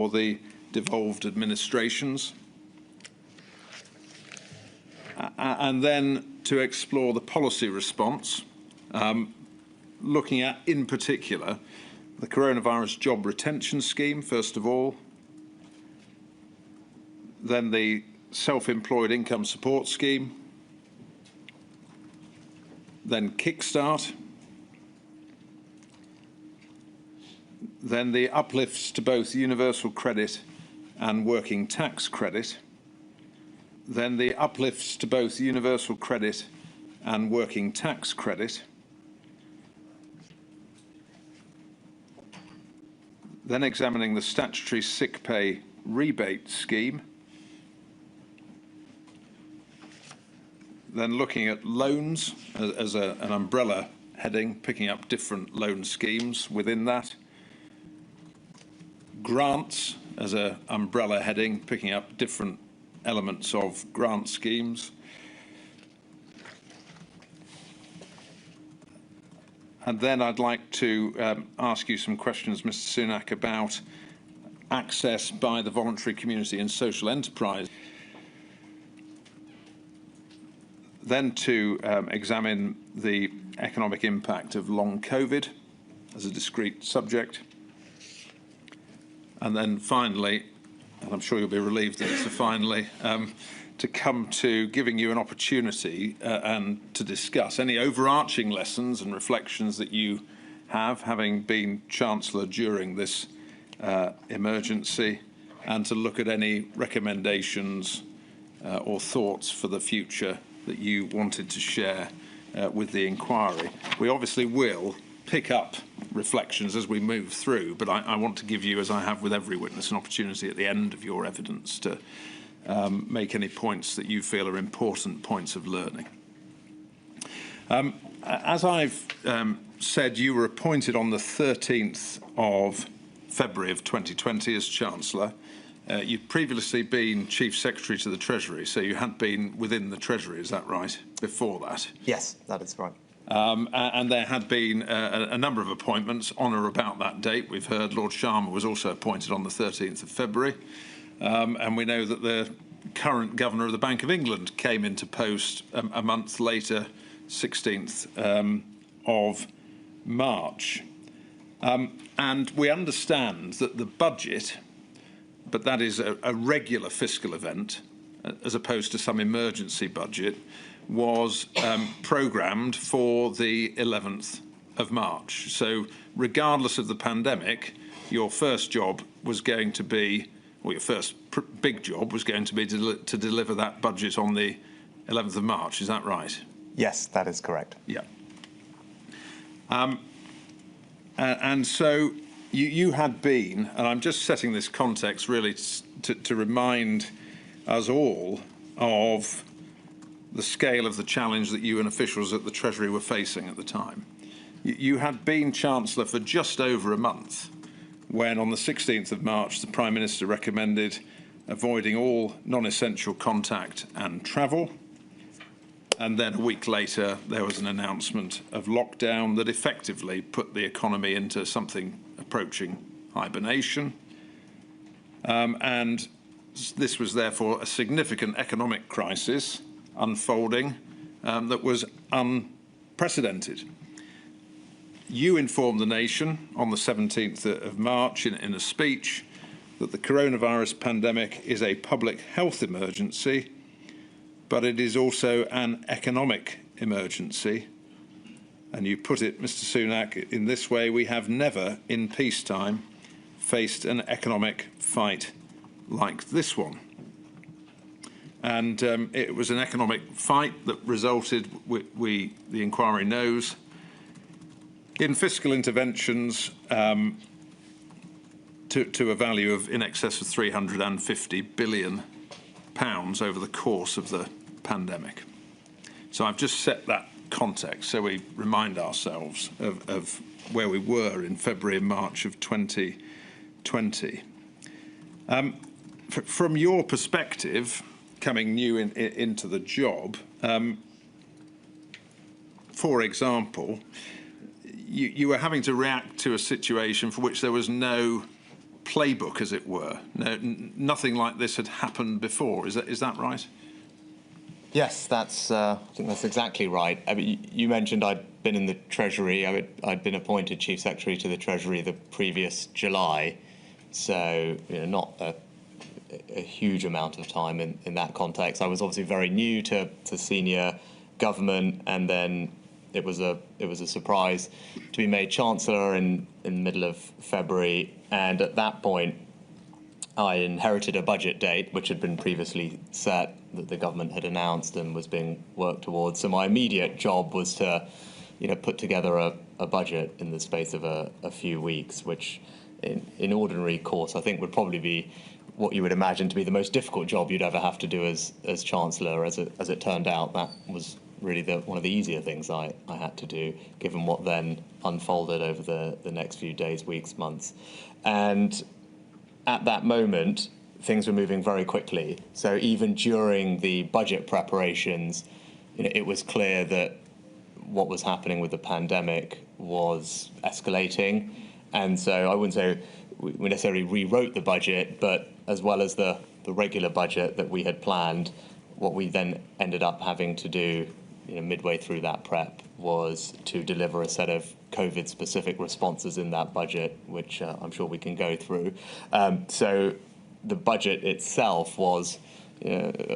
or the devolved administrations, and then to explore the policy response, looking at, in particular, the coronavirus job retention scheme, first of all, then the self-employed income support scheme, then Kickstart, then the uplifts to both universal credit and working tax credit, then the uplifts to both universal credit and working tax credit, then examining the statutory sick pay rebate scheme, then looking at loans as an umbrella heading, picking up different loan schemes within that, grants as an umbrella heading, picking up different elements of grant schemes, and then I'd like to ask you some questions, Mr. Sunak, about access by the voluntary community and social enterprise. Then to examine the economic impact of long COVID as a discrete subject. And then finally, and I'm sure you'll be relieved that it's a finally, to come to giving you an opportunity and to discuss any overarching lessons and reflections that you have, having been Chancellor during this emergency, and to look at any recommendations or thoughts for the future that you wanted to share with the inquiry. We obviously will pick up reflections as we move through, but I want to give you, as I have with every witness, an opportunity at the end of your evidence to make any points that you feel are important points of learning. As I've said, you were appointed on the 13th of February of 2020 as Chancellor. You'd previously been Chief Secretary to the Treasury, so you had been within the Treasury, is that right, before that? Yes, that is right. And there had been a number of appointments on or about that date. We've heard Lord Sharma was also appointed on the 13th of February. And we know that the current Governor of the Bank of England came into post a month later, 16th of March. And we understand that the budget, but that is a regular fiscal event, as opposed to some emergency budget, was programmed for the 11th of March. So regardless of the pandemic, your first job was going to be, or your first big job was going to be to deliver that budget on the 11th of March. Is that right? Yes, that is correct. Yeah. And so you had been, and I'm just setting this context really to remind us all of the scale of the challenge that you and officials at the Treasury were facing at the time. You had been Chancellor for just over a month when, on the 16th of March, the Prime Minister recommended avoiding all non-essential contact and travel. And then a week later, there was an announcement of lockdown that effectively put the economy into something approaching hibernation. And this was therefore a significant economic crisis unfolding that was unprecedented. You informed the nation on the 17th of March in a speech that the coronavirus pandemic is a public health emergency, but it is also an economic emergency. And you put it, Mr. Sunak, in this way: we have never in peacetime faced an economic fight like this one. And it was an economic fight that resulted, the inquiry knows, in fiscal interventions to a value of in excess of £350 billion over the course of the pandemic. So I've just set that context so we remind ourselves of where we were in February and March of 2020. From your perspective, coming new into the job, for example, you were having to react to a situation for which there was no playbook, as it were. No, nothing like this had happened before. Is that right? Yes, I think that's exactly right. I mean, you mentioned I'd been in the Treasury. I'd been appointed Chief Secretary to the Treasury the previous July, so not a huge amount of time in that context. I was obviously very new to senior government, and then it was a surprise to be made Chancellor in the middle of February, and at that point I inherited a budget date which had been previously set, that the government had announced and was being worked towards. So my immediate job was to put together a budget in the space of a few weeks, which in ordinary course I think would probably be what you would imagine to be the most difficult job you'd ever have to do as Chancellor. As it turned out, that was really one of the easier things I had to do, given what then unfolded over the next few days, weeks, months. And at that moment, things were moving very quickly. So even during the budget preparations, it was clear that what was happening with the pandemic was escalating. And so I wouldn't say we necessarily rewrote the budget, but as well as the regular budget that we had planned, what we then ended up having to do midway through that prep was to deliver a set of COVID-specific responses in that budget, which I'm sure we can go through. So the budget itself was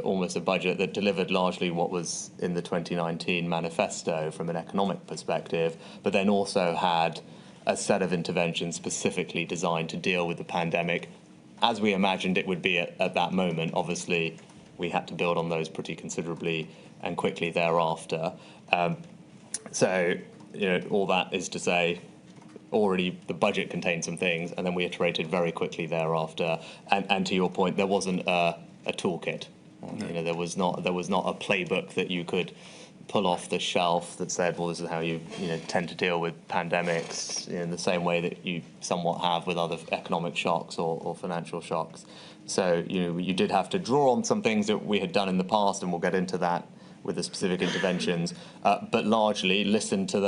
almost a budget that delivered largely what was in the 2019 manifesto from an economic perspective, but then also had a set of interventions specifically designed to deal with the pandemic as we imagined it would be at that moment. Obviously, we had to build on those pretty considerably and quickly thereafter. So all that is to say, already the budget contained some things, and then we iterated very quickly thereafter. And to your point, there wasn't a toolkit. No. There was not a playbook that you could pull off the shelf that said, well, this is how you tend to deal with pandemics in the same way that you somewhat have with other economic shocks or financial shocks. So you did have to draw on some things that we had done in the past, and we'll get into that with the specific interventions, but largely listen to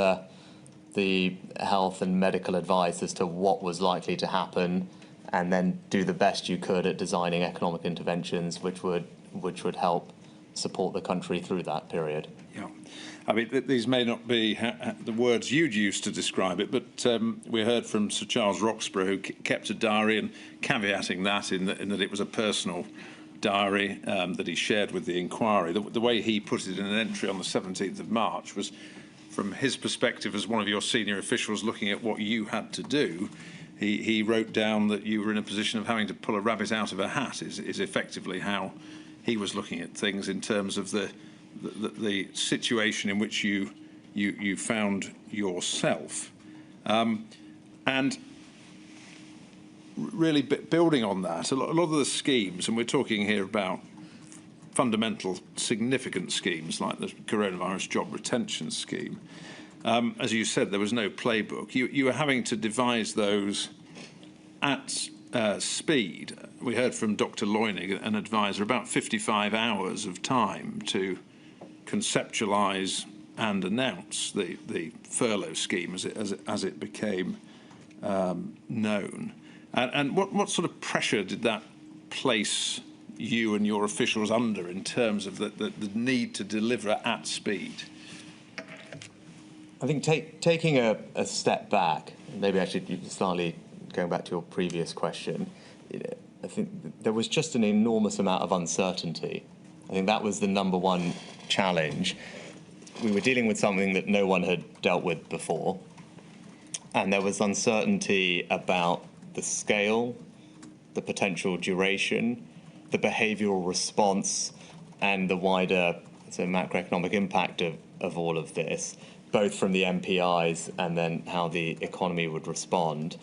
the health and medical advice as to what was likely to happen, and then do the best you could at designing economic interventions which would help support the country through that period. Yeah, I mean, these may not be the words you'd use to describe it, but we heard from Sir Charles Roxburgh, who kept a diary, and caveating that in that it was a personal diary that he shared with the inquiry. The way he put it in an entry on the 17th of March was, from his perspective as one of your senior officials looking at what you had to do, he wrote down that you were in a position of having to pull a rabbit out of a hat, is effectively how he was looking at things in terms of the situation in which you found yourself. And really building on that, a lot of the schemes, and we're talking here about fundamental, significant schemes like the coronavirus job retention scheme, as you said, there was no playbook. You were having to devise those at speed. We heard from Dr. Loynig, an advisor, about 55 hours of time to conceptualise and announce the furlough scheme as it became known. And what sort of pressure did that place you and your officials under in terms of the need to deliver at speed? I think taking a step back, maybe actually slightly going back to your previous question, I think there was just an enormous amount of uncertainty. I think that was the number one challenge. We were dealing with something that no one had dealt with before, and there was uncertainty about the scale, the potential duration, the behavioural response, and the wider macroeconomic impact of all of this, both from the MPIs and then how the economy would respond.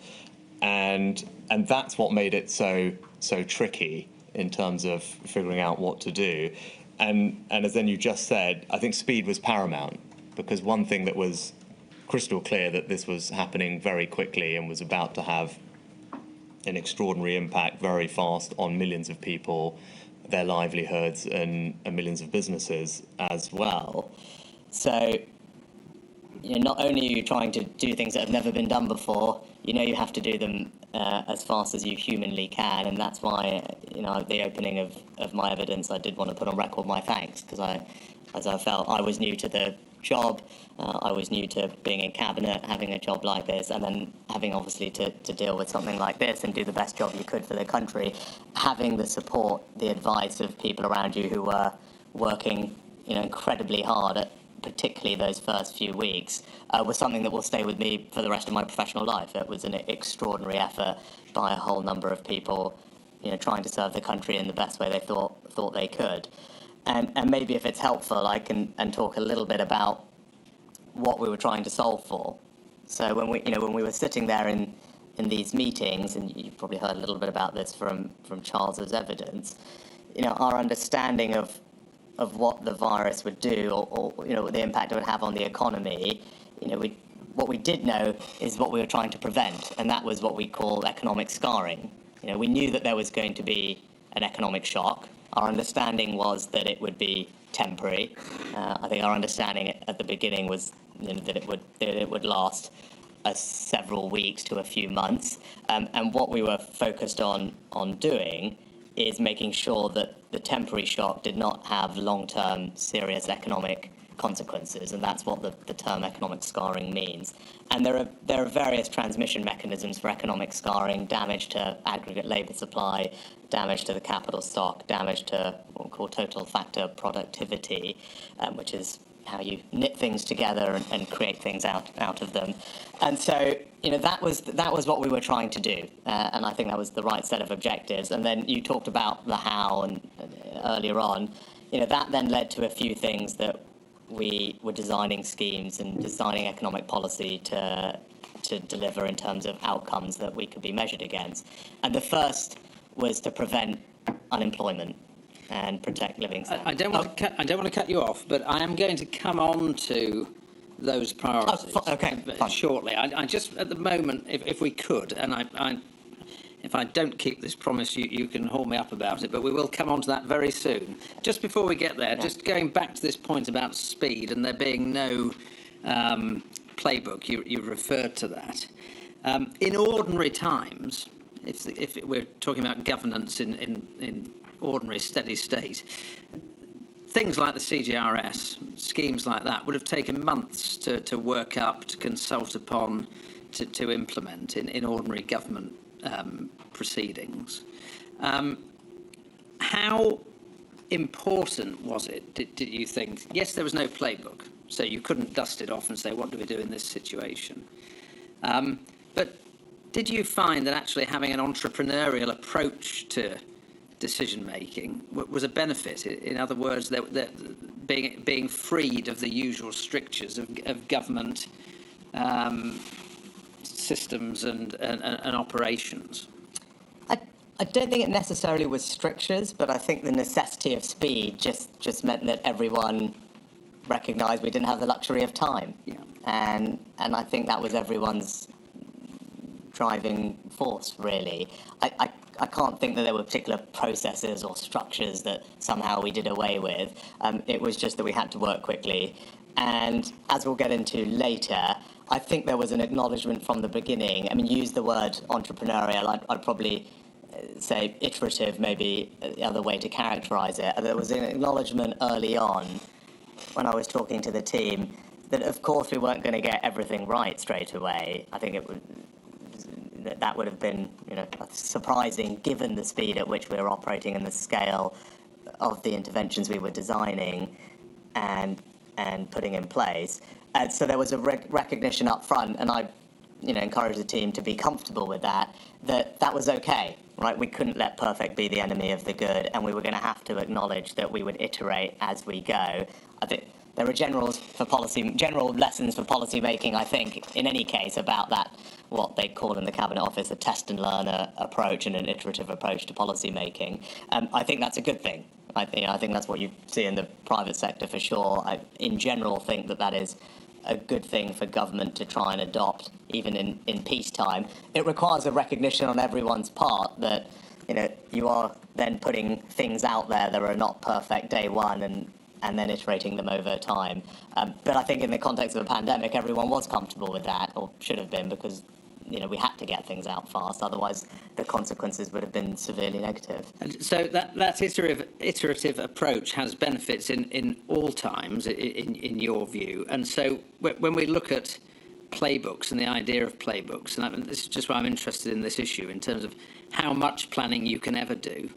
And that's what made it so tricky in terms of figuring out what to do. And as then you just said, I think speed was paramount, because one thing that was crystal clear that this was happening very quickly and was about to have an extraordinary impact very fast on millions of people, their livelihoods, and millions of businesses as well. So not only are you trying to do things that have never been done before, you have to do them as fast as you humanly can, and that's why, at the opening of my evidence, I did want to put on record my thanks, because as I felt I was new to the job, I was new to being in cabinet, having a job like this, and then having obviously to deal with something like this and do the best job you could for the country, having the support, the advice of people around you who were working, incredibly hard at particularly those first few weeks, was something that will stay with me for the rest of my professional life. It was an extraordinary effort by a whole number of people, trying to serve the country in the best way they thought they could. And maybe if it's helpful, I can talk a little bit about what we were trying to solve for. So when we were sitting there in these meetings, and you probably heard a little bit about this from Charles's evidence, our understanding of what the virus would do, or the impact it would have on the economy, what we did know is what we were trying to prevent, and that was what we call economic scarring. We knew that there was going to be an economic shock. Our understanding was that it would be temporary. I think our understanding at the beginning was that it would last several weeks to a few months, and what we were focused on doing is making sure that the temporary shock did not have long-term serious economic consequences, and that's what the term economic scarring means. And there are various transmission mechanisms for economic scarring: damage to aggregate labour supply, damage to the capital stock, damage to what we call total factor productivity, which is how you knit things together and create things out of them. And so, that was what we were trying to do, and I think that was the right set of objectives. And then you talked about the how, and earlier on, that then led to a few things that we were designing schemes and designing economic policy to deliver in terms of outcomes that we could be measured against. And the first was to prevent unemployment and protect living standards. I don't want to cut you off, but I am going to come on to those priorities shortly. I just, at the moment, if we could, and if I don't keep this promise, you can hold me up about it, but we will come on to that very soon. Just before we get there, just going back to this point about speed and there being no playbook, you referred to that. In ordinary times, if we're talking about governance in ordinary steady state, things like the CGRS, schemes like that, would have taken months to work up, to consult upon, to implement in ordinary government proceedings. How important was it, did you think? Yes, there was no playbook, so you couldn't dust it off and say, what do we do in this situation? But did you find that actually having an entrepreneurial approach to decision-making was a benefit? In other words, that being freed of the usual strictures of government systems and operations? I don't think it necessarily was strictures, but I think the necessity of speed just meant that everyone recognised we didn't have the luxury of time. Yeah. And I think that was everyone's driving force, really. I can't think that there were particular processes or structures that somehow we did away with. It was just that we had to work quickly. And as we'll get into later, I think there was an acknowledgement from the beginning. I mean, use the word entrepreneurial. I'd probably say iterative, maybe the other way to characterise it. There was an acknowledgement early on when I was talking to the team that, of course, we weren't going to get everything right straight away. I think that would have been, surprising given the speed at which we were operating and the scale of the interventions we were designing and putting in place. So there was a recognition up front, and I encouraged the team to be comfortable with that was okay, right? We couldn't let perfect be the enemy of the good, and we were going to have to acknowledge that we would iterate as we go. I think there are general lessons for policy making, I think, in any case, about that, what they call in the Cabinet Office a test and learn approach and an iterative approach to policy making. I think that's a good thing. I think that's what you see in the private sector for sure. I, in general, think that is a good thing for government to try and adopt, even in peacetime. It requires a recognition on everyone's part that you are then putting things out there that are not perfect day one, and then iterating them over time. But I think in the context of a pandemic, everyone was comfortable with that, or should have been, because we had to get things out fast. Otherwise, the consequences would have been severely negative. And so that iterative approach has benefits in all times, in your view. And so when we look at playbooks and the idea of playbooks, and this is just why I'm interested in this issue in terms of how much planning you can ever do.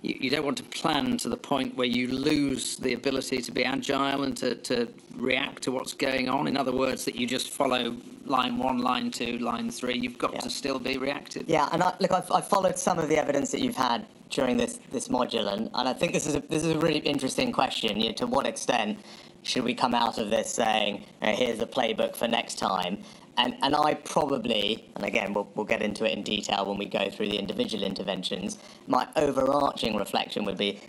You don't want to plan to the point where you lose the ability to be agile and to react to what's going on. In other words, that you just follow line 1, line 2, line 3. You've got to still be reactive. Yeah, and I've followed some of the evidence that you've had during this module, and I think this is a really interesting question. To what extent should we come out of this saying, here's a playbook for next time? And I probably, and again, we'll get into it in detail when we go through the individual interventions, my overarching reflection would be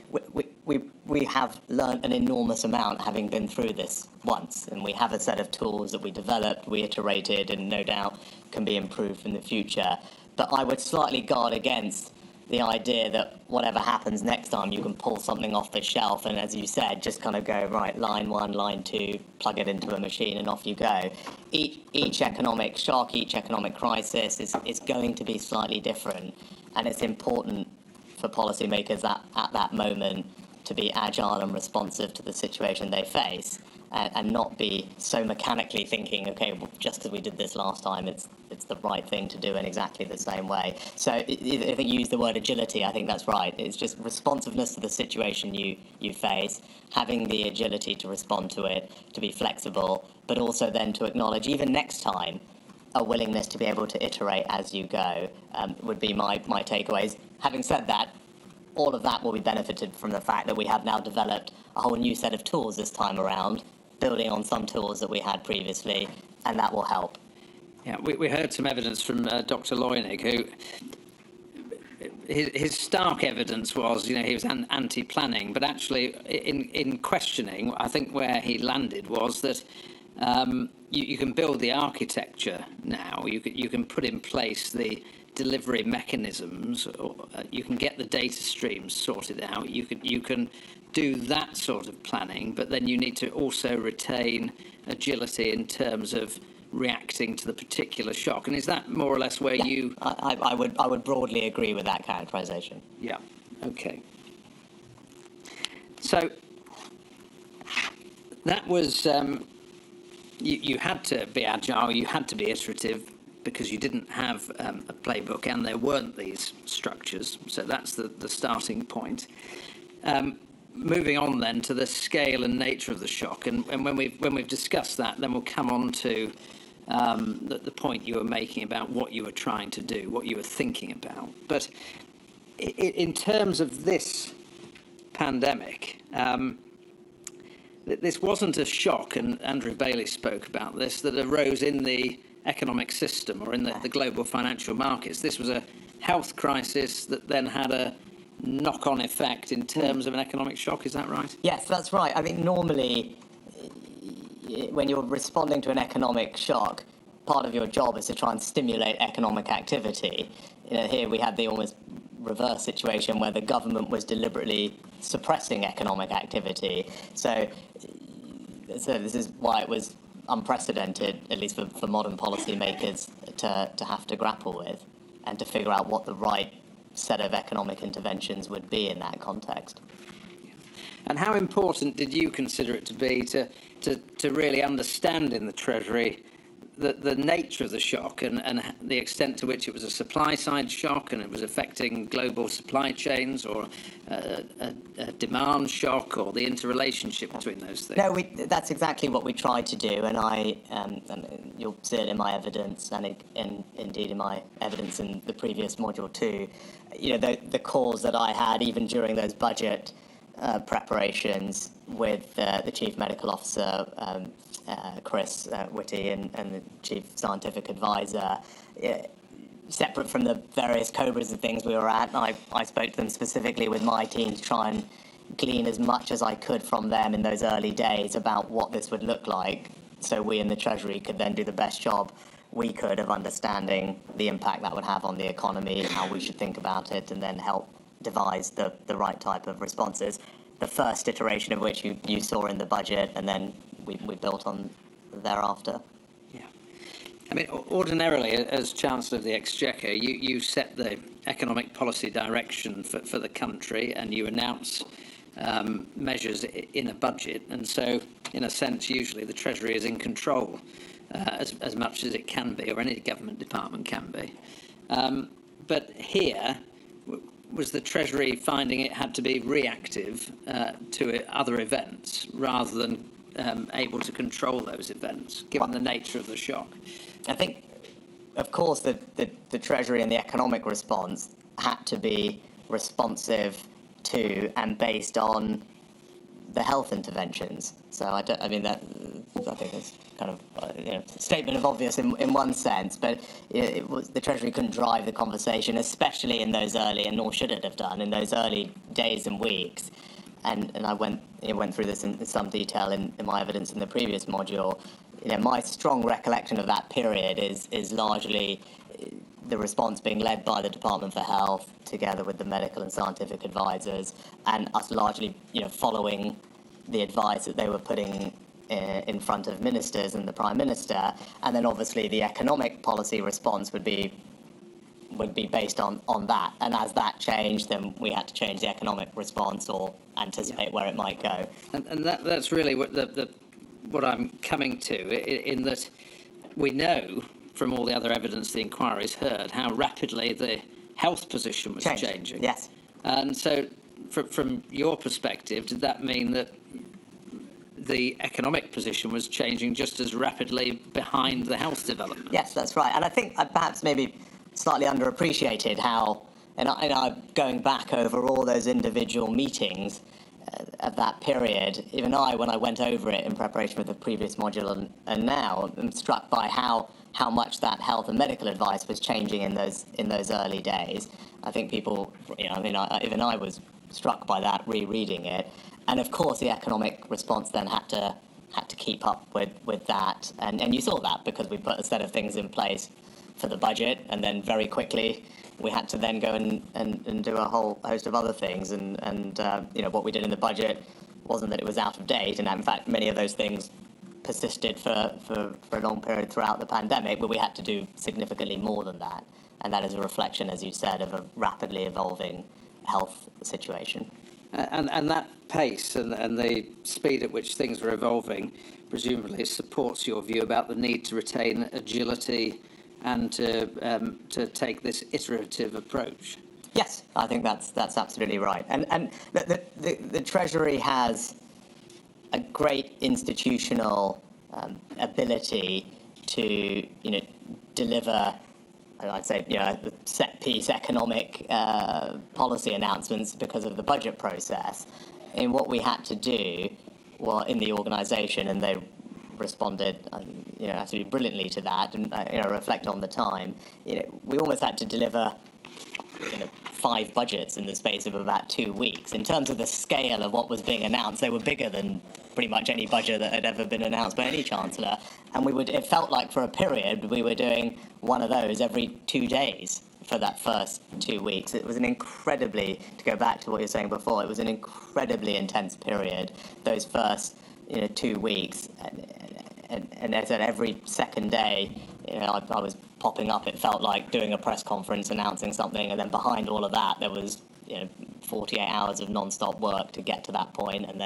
we have learned an enormous amount having been through this once, and we have a set of tools that we developed, we iterated, and no doubt can be improved in the future. But I would slightly guard against the idea that whatever happens next time, you can pull something off the shelf and, as you said, just kind of go, right, line 1, line 2, plug it into a machine and off you go. Each economic shock, each economic crisis is going to be slightly different, and it's important for policymakers at that moment to be agile and responsive to the situation they face, and not be so mechanically thinking, okay, well, just because we did this last time, it's the right thing to do in exactly the same way. So if you use the word agility, I think that's right. It's just responsiveness to the situation you face, having the agility to respond to it, to be flexible, but also then to acknowledge, even next time, a willingness to be able to iterate as you go, would be my takeaways. Having said that, all of that will be benefited from the fact that we have now developed a whole new set of tools this time around, building on some tools that we had previously, and that will help. Yeah, we heard some evidence from Dr. Loynig, who his stark evidence was, he was anti-planning, but actually in questioning, I think where he landed was that you can build the architecture now, you can put in place the delivery mechanisms, or you can get the data streams sorted out, you can do that sort of planning, but then you need to also retain agility in terms of reacting to the particular shock. And is that more or less where you... I would broadly agree with that characterisation. Yeah, okay. So that was... you had to be agile, you had to be iterative, because you didn't have a playbook and there weren't these structures. So that's the starting point. Moving on then to the scale and nature of the shock, and when we've discussed that, then we'll come on to the point you were making about what you were trying to do, what you were thinking about. But in terms of this pandemic, this wasn't a shock, and Andrew Bailey spoke about this, that arose in the economic system or in the global financial markets. This was a health crisis that then had a knock-on effect in terms of an economic shock. Is that right? Yes, that's right. I think normally when you're responding to an economic shock, part of your job is to try and stimulate economic activity. Here we had the almost reverse situation where the government was deliberately suppressing economic activity. So this is why it was unprecedented, at least for modern policymakers, to have to grapple with and to figure out what the right set of economic interventions would be in that context. And how important did you consider it to be to really understand in the Treasury the nature of the shock and the extent to which it was a supply-side shock and it was affecting global supply chains, or a demand shock, or the interrelationship between those things? No, that's exactly what we tried to do, and you'll see it in my evidence and indeed in my evidence in the previous module too. The calls that I had, even during those budget preparations with the Chief Medical Officer, Chris Whitty, and the Chief Scientific Advisor, separate from the various Cobras and things we were at, I spoke to them specifically with my team to try and glean as much as I could from them in those early days about what this would look like, so we in the Treasury could then do the best job we could of understanding the impact that would have on the economy, how we should think about it, and then help devise the right type of responses. the first iteration of which you saw in the budget, and then we built on thereafter. Yeah. I mean, ordinarily, as Chancellor of the Exchequer, you set the economic policy direction for the country, and you announce measures in a budget. And so, in a sense, usually the Treasury is in control as much as it can be, or any government department can be. But here, was the Treasury finding it had to be reactive to other events rather than able to control those events, given the nature of the shock? I think, of course, the Treasury and the economic response had to be responsive to and based on the health interventions. So I think it's kind of a statement of obvious in one sense, but it was the Treasury couldn't drive the conversation, especially in those early, and nor should it have done, in those early days and weeks. And I went through this in some detail in my evidence in the previous module. My strong recollection of that period is largely the response being led by the Department for Health, together with the medical and scientific advisors, and us largely, following the advice that they were putting in front of ministers and the Prime Minister. And then obviously the economic policy response would be based on that. And as that changed, then we had to change the economic response or anticipate where it might go. And that's really what I'm coming to, in that we know from all the other evidence the inquiry's heard how rapidly the health position was changing. Yes. And so from your perspective, did that mean that the economic position was changing just as rapidly behind the health development? Yes, that's right. And I think I perhaps maybe slightly underappreciated how, and I going back over all those individual meetings of that period, even when I went over it in preparation for the previous module and now, I'm struck by how much that health and medical advice was changing in those early days. I think people, even I was struck by that rereading it. And of course, the economic response then had to keep up with that, and you saw that because we put a set of things in place for the budget, and then very quickly we had to then go and do a whole host of other things, and what we did in the budget wasn't that it was out of date, and in fact many of those things persisted for a long period throughout the pandemic, but we had to do significantly more than that, and that is a reflection, as you said, of a rapidly evolving health situation. And that pace and the speed at which things were evolving presumably supports your view about the need to retain agility and to take this iterative approach. Yes, I think that's absolutely right. And the Treasury has a great institutional ability to deliver, I'd say, set-piece economic policy announcements because of the budget process. And what we had to do, in the organisation, and they responded, absolutely brilliantly to that, and reflect on the time. We almost had to deliver 5 budgets in the space of about 2 weeks. In terms of the scale of what was being announced, they were bigger than pretty much any budget that had ever been announced by any chancellor. And it felt like for a period we were doing one of those every 2 days for that first 2 weeks. It was an incredibly, to go back to what you were saying before, it was an incredibly intense period, those first 2 weeks. And as I said, every second day, I was popping up. It felt like doing a press conference announcing something, and then behind all of that, there was 48 hours of non-stop work to get to that point, and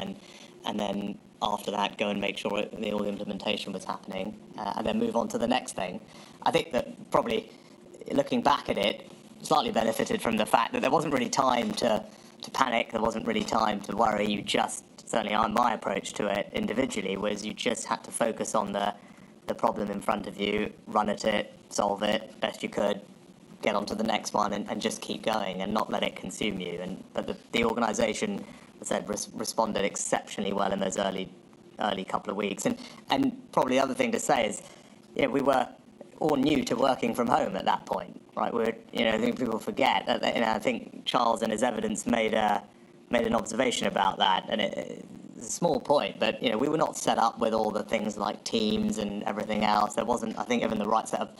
then after that, go and make sure all the implementation was happening, and then move on to the next thing. I think that probably looking back at it, slightly benefited from the fact that there wasn't really time to panic. There wasn't really time to worry. Certainly my approach to it individually was you just had to focus on the problem in front of you, run at it, solve it best you could, get on to the next one, and just keep going and not let it consume you. But the organisation, as I said, responded exceptionally well in those early couple of weeks. And probably the other thing to say is, we were all new to working from home at that point, right? I think people forget that. I think Charles in his evidence made an observation about that, and a small point, but we were not set up with all the things like Teams and everything else. There wasn't, I think, even the right set of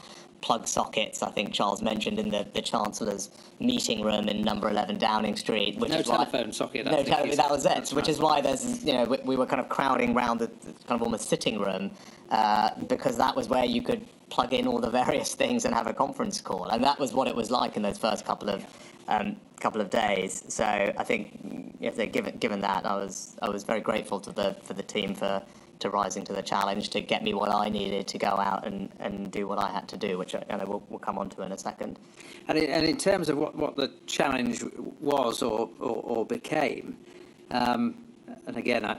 plug sockets. I think Charles mentioned in the Chancellor's meeting room in number 11 Downing Street. Which no is telephone socket. No, that was it. That's which right. is why there's, we were kind of crowding around the kind of almost sitting room because that was where you could plug in all the various things and have a conference call, and that was what it was like in those first couple of days. So I think, given that, I was very grateful to the team for rising to the challenge to get me what I needed to go out and do what I had to do, which we'll come on to in a second. And in terms of what the challenge was or became, and again,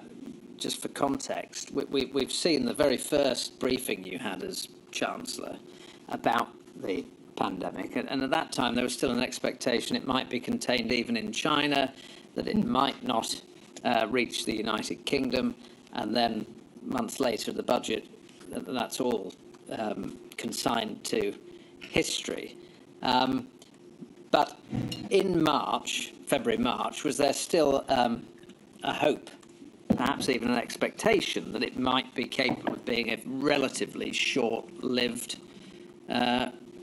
just for context, we've seen the very first briefing you had as Chancellor about the pandemic, and at that time there was still an expectation it might be contained even in China, that it might not reach the United Kingdom, and then months later the budget, that's all consigned to history. But in February, March, was there still a hope, perhaps even an expectation, that it might be capable of being a relatively short-lived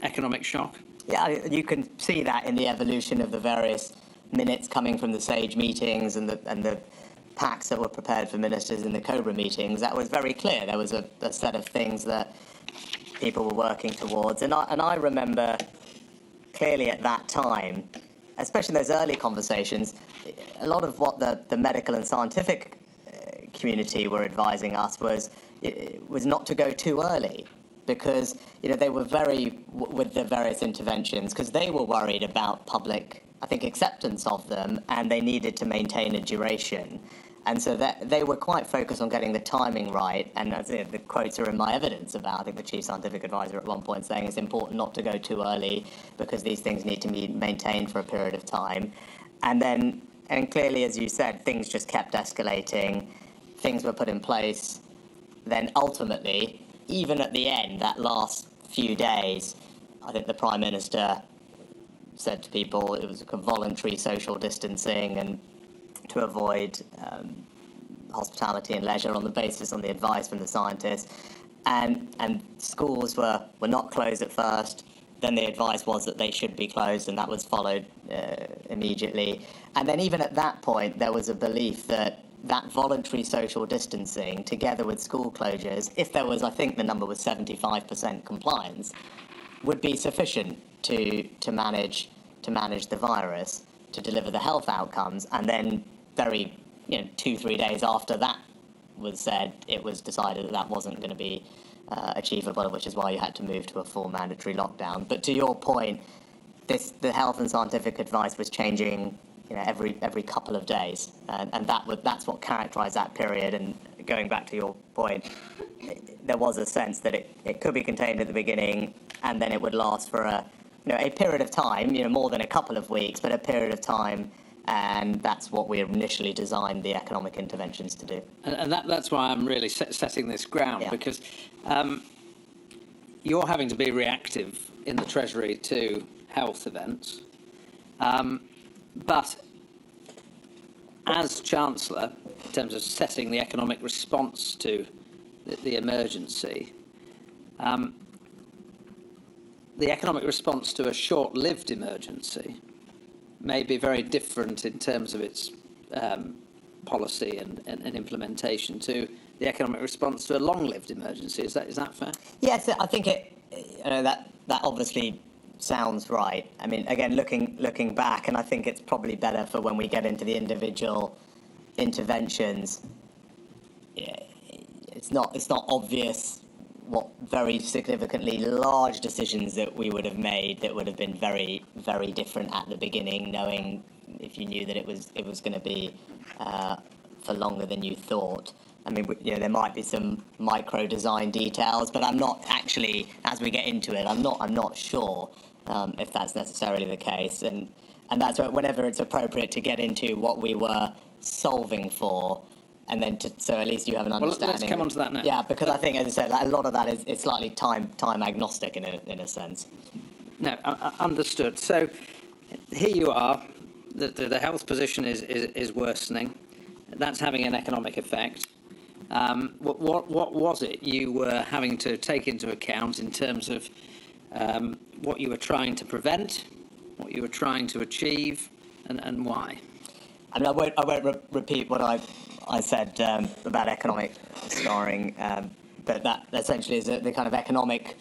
economic shock? Yeah, you can see that in the evolution of the various minutes coming from the SAGE meetings and the packs that were prepared for ministers in the COBRA meetings. That was very clear. There was a set of things that people were working towards. And I remember clearly at that time, especially in those early conversations, a lot of what the medical and scientific community were advising us was not to go too early, because they were with the various interventions, because they were worried about public, I think, acceptance of them, and they needed to maintain a duration. And so they were quite focused on getting the timing right. And the quotes are in my evidence about, I think, the chief scientific advisor at one point saying it's important not to go too early because these things need to be maintained for a period of time. And clearly, as you said, things just kept escalating. Things were put in place. Then ultimately, even at the end, that last few days, I think the Prime Minister said to people it was a voluntary social distancing and to avoid hospitality and leisure on the advice from the scientists. And schools were not closed at first. Then the advice was that they should be closed, and that was followed immediately. And then even at that point, there was a belief that voluntary social distancing, together with school closures, if there was, I think the number was 75% compliance, would be sufficient to manage the virus, to deliver the health outcomes. And then 2-3 days after that was said, it was decided that wasn't going to be achievable, which is why you had to move to a full mandatory lockdown. But to your point, the health and scientific advice was changing every couple of days, and that's what characterised that period. And going back to your point, there was a sense that it could be contained at the beginning, and then it would last for a period of time, more than a couple of weeks, but a period of time. And that's what we initially designed the economic interventions to do. And that's why I'm really setting this ground, because you're having to be reactive in the Treasury to health events. But as Chancellor, in terms of setting the economic response to the emergency, the economic response to a short-lived emergency may be very different in terms of its policy and implementation to the economic response to a long-lived emergency. Is that fair? Yes, I think that obviously sounds right. I mean, again, looking back, and I think it's probably better for when we get into the individual interventions. It's not obvious what very significantly large decisions that we would have made that would have been very, very different at the beginning, knowing if you knew that it was going to be for longer than you thought. I mean, there might be some micro design details, but I'm not actually, as we get into it, I'm not sure if that's necessarily the case. And that's whenever it's appropriate to get into what we were solving for. And then, so at least you have an understanding. Well, let's come on to that now. Yeah, because I think, as I said, a lot of that is slightly time agnostic in a sense. No, understood. So here you are. The health position is worsening. That's having an economic effect. What was it you were having to take into account in terms of what you were trying to prevent, what you were trying to achieve, and why? I mean, I won't repeat what I said about economic scarring, but that essentially is the kind of economic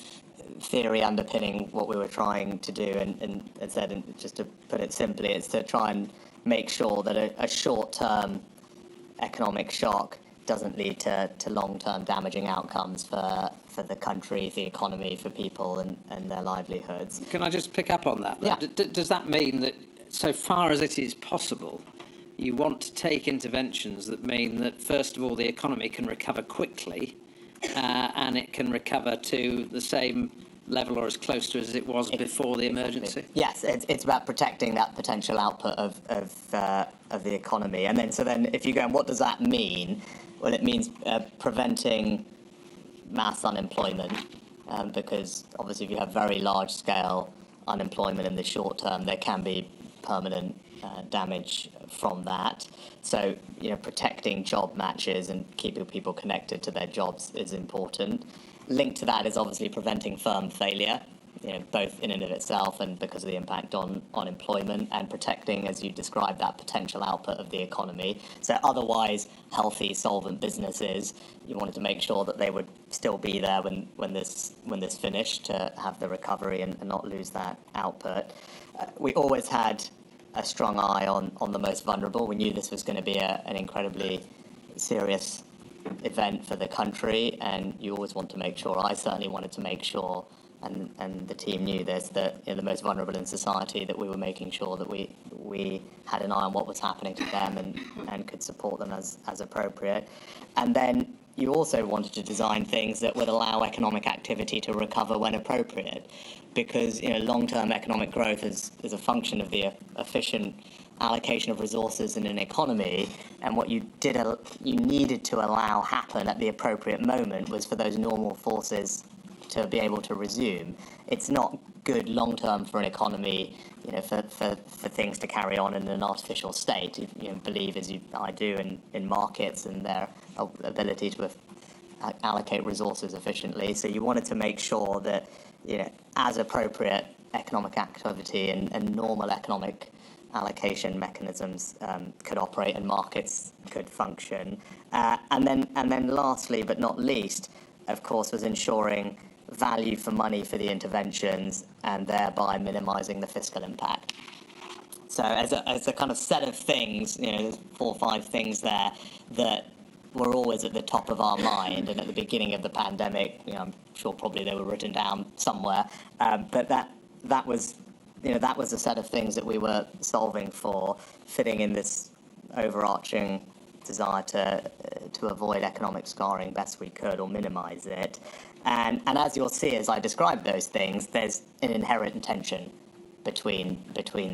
theory underpinning what we were trying to do, and said, and just to put it simply, it's to try and make sure that a short-term economic shock doesn't lead to long-term damaging outcomes for the country, the economy, for people and their livelihoods. Can I just pick up on that? Yeah. Does that mean that, so far as it is possible, you want to take interventions that mean that, first of all, the economy can recover quickly and it can recover to the same level or as close to as it was before the emergency? Yes, it's about protecting that potential output of the economy. And then if you go, and what does that mean? Well, it means preventing mass unemployment, because obviously if you have very large-scale unemployment in the short term, there can be permanent damage from that. So, protecting job matches and keeping people connected to their jobs is important. Linked to that is obviously preventing firm failure, both in and of itself and because of the impact on employment, and protecting, as you described, that potential output of the economy. So otherwise healthy, solvent businesses, you wanted to make sure that they would still be there when this finished, to have the recovery and not lose that output. We always had a strong eye on the most vulnerable. We knew this was going to be an incredibly serious event for the country, and you always want to make sure, I certainly wanted to make sure, and the team knew this, that the most vulnerable in society, that we were making sure that we had an eye on what was happening to them and could support them as appropriate. And then you also wanted to design things that would allow economic activity to recover when appropriate, because long-term economic growth is a function of the efficient allocation of resources in an economy, and what you needed to allow happen at the appropriate moment was for those normal forces to be able to resume. It's not good long-term for an economy, for things to carry on in an artificial state. You believe, as I do, in markets and their ability to allocate resources efficiently. So you wanted to make sure that, as appropriate economic activity and normal economic allocation mechanisms could operate and markets could function. And then lastly, but not least, of course, was ensuring value for money for the interventions and thereby minimising the fiscal impact. So as a kind of set of things, there's 4 or 5 things there that were always at the top of our mind. And at the beginning of the pandemic, I'm sure probably they were written down somewhere, but that was a set of things that we were solving for, fitting in this overarching desire to avoid economic scarring best we could, or minimise it. And as you'll see, as I describe those things, there's an inherent tension between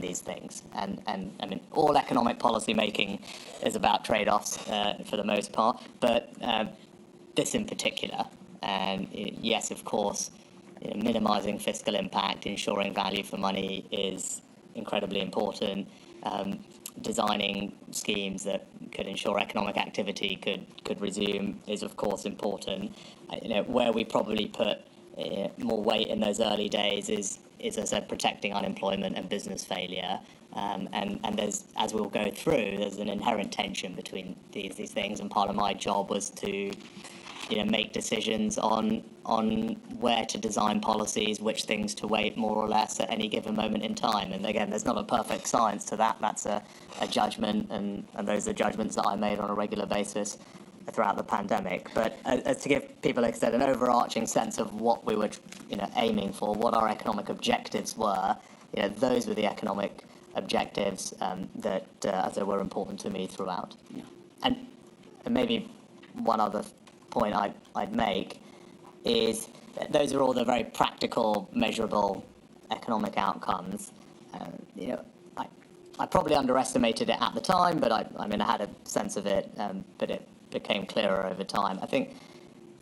these things. And I mean, all economic policy making is about trade-offs for the most part, but this in particular. And yes, of course, minimising fiscal impact, ensuring value for money is incredibly important. Designing schemes that could ensure economic activity could resume is, of course, important. Where we probably put more weight in those early days is, as I said, protecting unemployment and business failure. And there's, as we'll go through, there's an inherent tension between these things. And part of my job was to make decisions on where to design policies, which things to weight more or less at any given moment in time. And again, there's not a perfect science to that. That's a judgment, and those are judgments that I made on a regular basis throughout the pandemic. But as to give people, like I said, an overarching sense of what we were aiming for, what our economic objectives were, those were the economic objectives that as they were important to me throughout. Yeah. And maybe one other point I'd make is that those are all the very practical, measurable economic outcomes. I probably underestimated it at the time, but I had a sense of it, but it became clearer over time. I think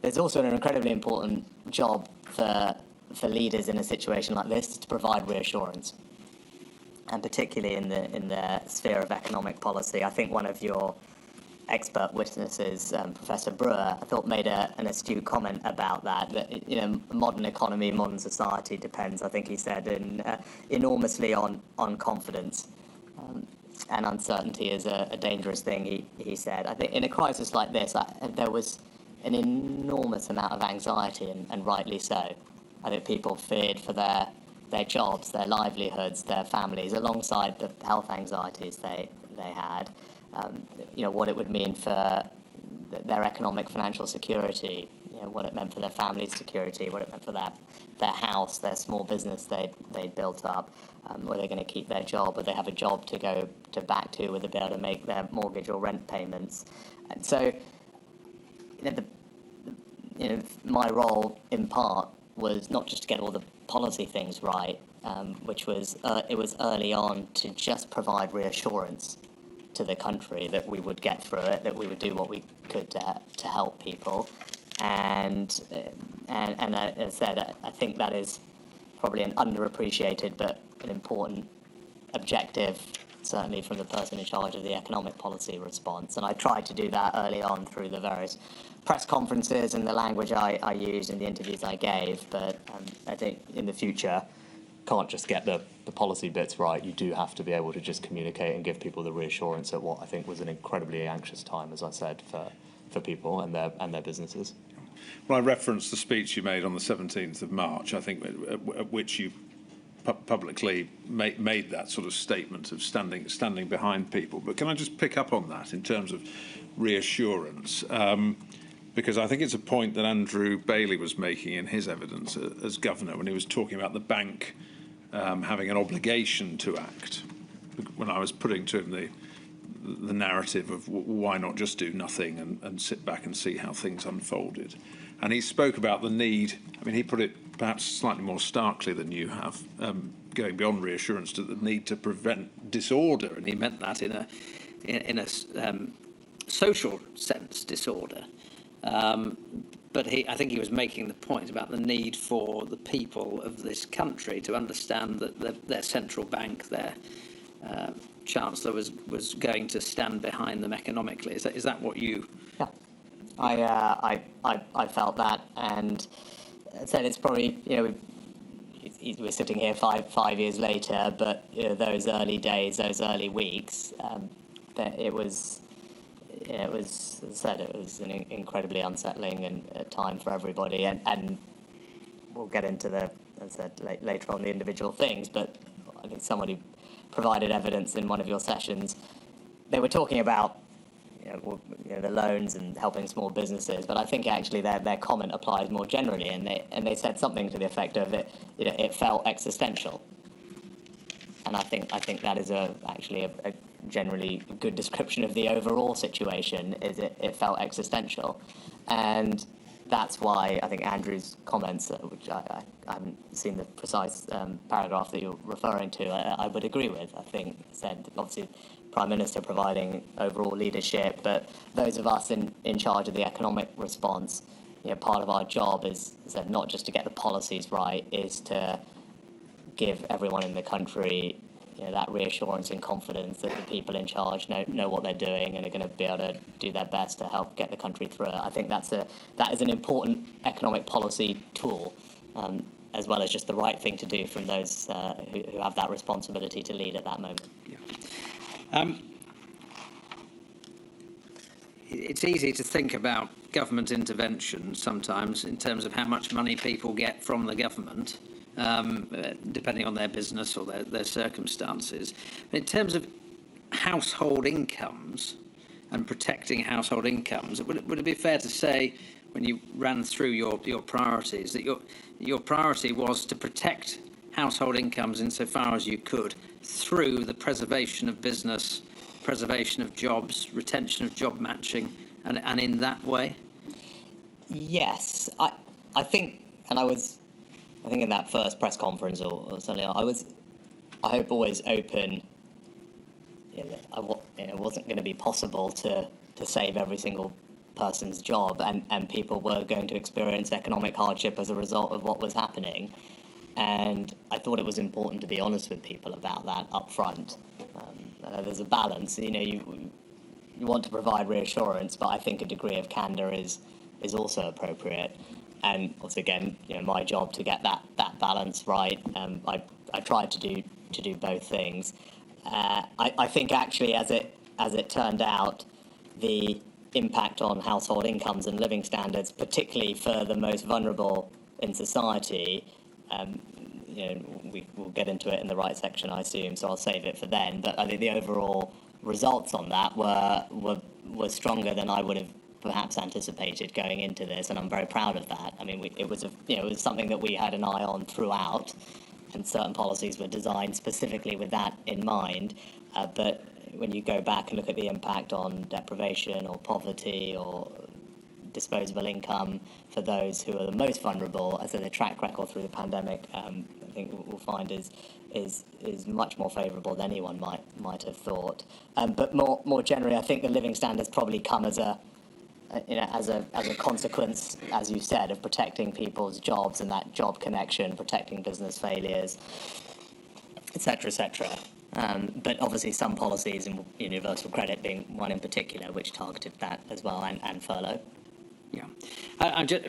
there's also an incredibly important job for leaders in a situation like this to provide reassurance, and particularly in the sphere of economic policy. I think one of your expert witnesses, Professor Brewer, I thought made an astute comment about that modern economy, modern society depends, I think he said, enormously on confidence. And uncertainty is a dangerous thing, he said. I think in a crisis like this, there was an enormous amount of anxiety, and rightly so. I think people feared for their jobs, their livelihoods, their families, alongside the health anxieties they had. What it would mean for their economic financial security, what it meant for their family's security, what it meant for their house, their small business they'd built up. Were they going to keep their job? Would they have a job to go back to? Would they be able to make their mortgage or rent payments? And so, my role in part was not just to get all the policy things right, which was it was early on to just provide reassurance to the country that we would get through it, that we would do what we could to help people, and as I said, I think that is probably an underappreciated but an important objective, certainly from the person in charge of the economic policy response. And I tried to do that early on through the various press conferences and the language I used and the interviews I gave. But I think in the future, can't just get the policy bits right. You do have to be able to just communicate and give people the reassurance at what I think was an incredibly anxious time, as I said, for people and their businesses. Well, I referenced the speech you made on the 17th of March, I think, at which you publicly made that sort of statement of standing behind people. But can I just pick up on that in terms of reassurance? Because I think it's a point that Andrew Bailey was making in his evidence as governor when he was talking about the bank having an obligation to act. When I was putting to him the narrative of why not just do nothing and sit back and see how things unfolded. And he spoke about the need, I mean, he put it perhaps slightly more starkly than you have, going beyond reassurance to the need to prevent disorder. And he meant that in a social sense, disorder. But I think he was making the point about the need for the people of this country to understand that their central bank, their chancellor, was going to stand behind them economically. Is that what you? Yeah, I felt that, and I said it's probably we're sitting here five years later, but those early days, those early weeks, that it was. It was, as I said, it was an incredibly unsettling and time for everybody, and we'll get into as I said, later on the individual things, but I think somebody provided evidence in one of your sessions. They were talking about the loans and helping small businesses, but I think actually their comment applies more generally, and they said something to the effect of it felt existential. And I think that is actually a generally good description of the overall situation. Is it felt existential, and that's why I think Andrew's comments, which I haven't seen the precise paragraph that you're referring to, I would agree with. I think said obviously Prime Minister providing overall leadership, but those of us in charge of the economic response, part of our job is not just to get the policies right, is to give everyone in the country that reassurance and confidence that the people in charge know what they're doing and are going to be able to do their best to help get the country through it. I think that is an important economic policy tool, as well as just the right thing to do from those who have that responsibility to lead at that moment. Yeah. It's easy to think about government intervention sometimes in terms of how much money people get from the government, depending on their business or their circumstances. But in terms of household incomes and protecting household incomes, would it be fair to say, when you ran through your priorities, that your priority was to protect household incomes insofar as you could through the preservation of business, preservation of jobs, retention of job matching, and in that way? Yes, I think, and I think in that first press conference or something, I hope always open. It wasn't going to be possible to save every single person's job, and people were going to experience economic hardship as a result of what was happening. And I thought it was important to be honest with people about that up front. There's a balance. You you want to provide reassurance, but I think a degree of candour is also appropriate. And also, again, my job to get that balance right. I tried to do both things. I think actually, as it turned out, the impact on household incomes and living standards, particularly for the most vulnerable in society, we will get into it in the right section, I assume, so I'll save it for then. But I think the overall results on that were stronger than I would have perhaps anticipated going into this, and I'm very proud of that. I mean, it was something that we had an eye on throughout, and certain policies were designed specifically with that in mind. But when you go back and look at the impact on deprivation or poverty or disposable income for those who are the most vulnerable, as the track record through the pandemic, I think we'll find is much more favourable than anyone might have thought. But more generally, I think the living standards probably come as a consequence, as you said, of protecting people's jobs and that job connection, protecting business failures, etc., etc. But obviously some policies, and universal credit being one in particular, which targeted that as well, and furlough. Yeah,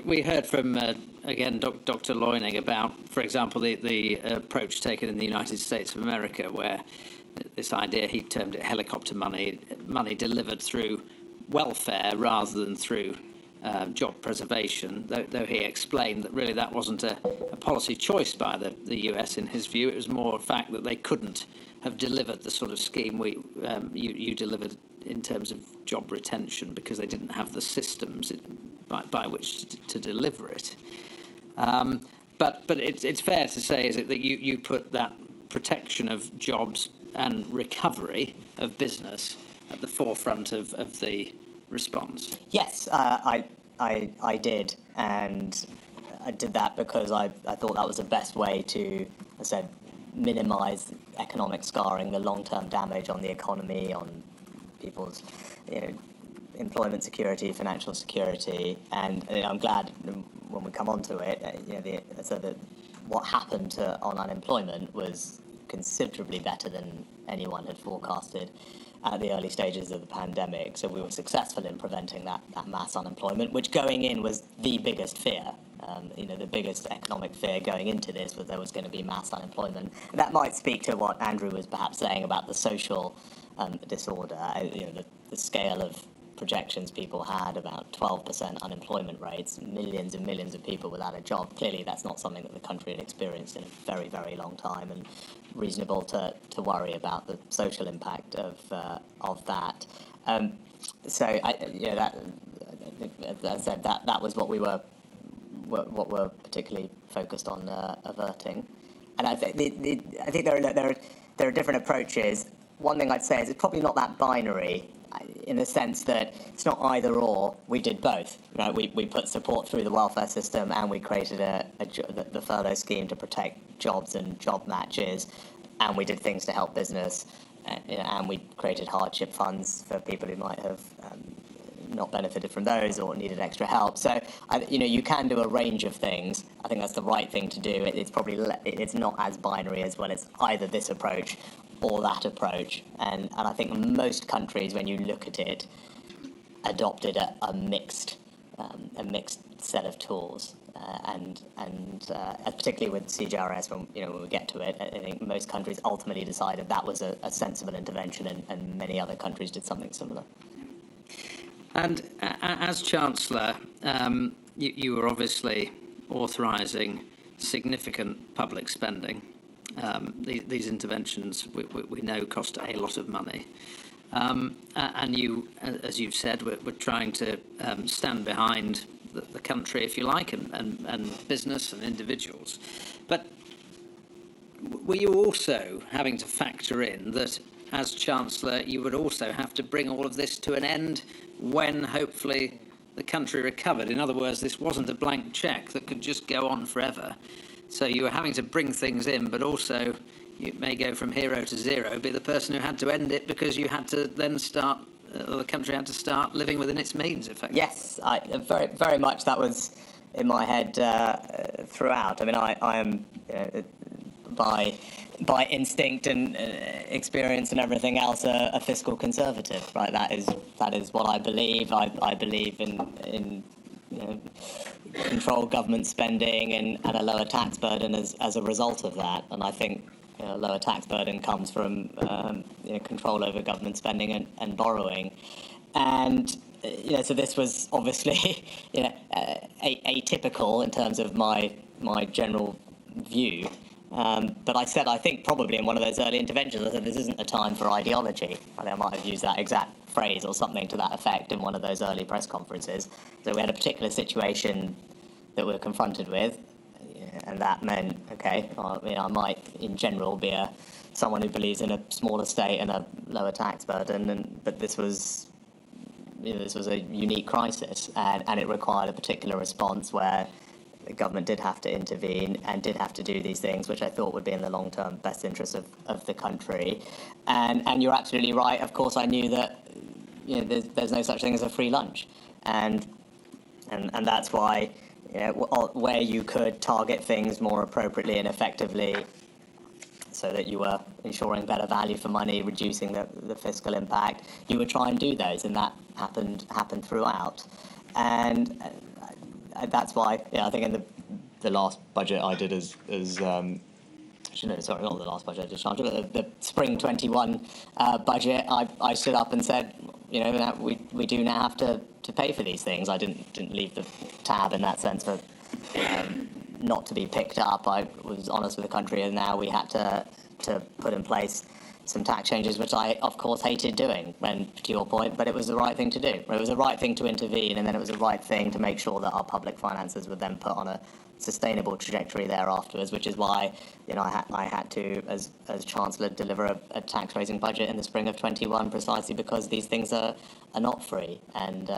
we heard from, again, Dr. Loyning about, for example, the approach taken in the United States of America, where this idea, he termed it helicopter money delivered through welfare rather than through job preservation, though he explained that really that wasn't a policy choice by the US in his view. It was more a fact that they couldn't have delivered the sort of scheme you delivered in terms of job retention because they didn't have the systems by which to deliver it. But it's fair to say, is it, that you put that protection of jobs and recovery of business at the forefront of the response? Yes, I did, and I did that because I thought that was the best way to, as I said, minimise economic scarring, the long-term damage on the economy, on people's employment security, financial security, and I'm glad when we come on to it, so that what happened on unemployment was considerably better than anyone had forecasted at the early stages of the pandemic. So we were successful in preventing that mass unemployment, which going in was the biggest fear. The biggest economic fear going into this was there was going to be mass unemployment. And that might speak to what Andrew was perhaps saying about the social disorder. The scale of projections people had about 12% unemployment rates, millions and millions of people without a job. Clearly, that's not something that the country had experienced in a very, very long time, and reasonable to worry about the social impact of that. So, that, as I said, that was what we're particularly focused on averting. And I think there are different approaches. One thing I'd say is it's probably not that binary, in the sense that it's not either or. We did both. We put support through the welfare system, and we created the furlough scheme to protect jobs and job matches, and we did things to help business, and we created hardship funds for people who might have not benefited from those or needed extra help. So, you can do a range of things. I think that's the right thing to do. It's not as binary as, well, it's either this approach or that approach. And I think most countries, when you look at it, adopted a mixed set of tools. And particularly with CJRS, when we get to it, I think most countries ultimately decided that was a sensible intervention, and many other countries did something similar. And as Chancellor, you were obviously authorising significant public spending. These interventions, we know, cost a lot of money. And you, as you've said, we're trying to stand behind the country, if you like, and business and individuals. But were you also having to factor in that, as Chancellor, you would also have to bring all of this to an end when, hopefully, the country recovered? In other words, this wasn't a blank cheque that could just go on forever. So you were having to bring things in, but also you may go from hero to zero, be the person who had to end it because you had to then start, or the country had to start living within its means, effectively. Yes, very, very much that was in my head throughout. I mean, I am, by by instinct and experience and everything else, a fiscal conservative, right? That is what I believe. I believe in controlled government spending and a lower tax burden as a result of that. And I think lower tax burden comes from control over government spending and borrowing. And so this was obviously atypical in terms of my general view. But I said, I think probably in one of those early interventions, I said this isn't a time for ideology. I think I might have used that exact phrase or something to that effect in one of those early press conferences. So we had a particular situation that we were confronted with, and that meant, okay, I might in general be someone who believes in a smaller state and a lower tax burden, but this was a unique crisis, and it required a particular response where the government did have to intervene and did have to do these things, which I thought would be in the long-term best interest of the country. And you're absolutely right. Of course, I knew that there's no such thing as a free lunch, and that's why where you could target things more appropriately and effectively, so that you were ensuring better value for money, reducing the fiscal impact, you would try and do those, and that happened throughout. And that's why I think in the last budget I did actually no, sorry, not the last budget I did, but the spring 21 budget, I stood up and said, that we do now have to pay for these things. I didn't leave the tab in that sense for not to be picked up. I was honest with the country, and now we had to put in place some tax changes, which I, of course, hated doing, to your point, but it was the right thing to do. It was the right thing to intervene, and then it was the right thing to make sure that our public finances were then put on a sustainable trajectory there afterwards, which is why I had to, as Chancellor, deliver a tax-raising budget in the spring of 21, precisely because these things are not free and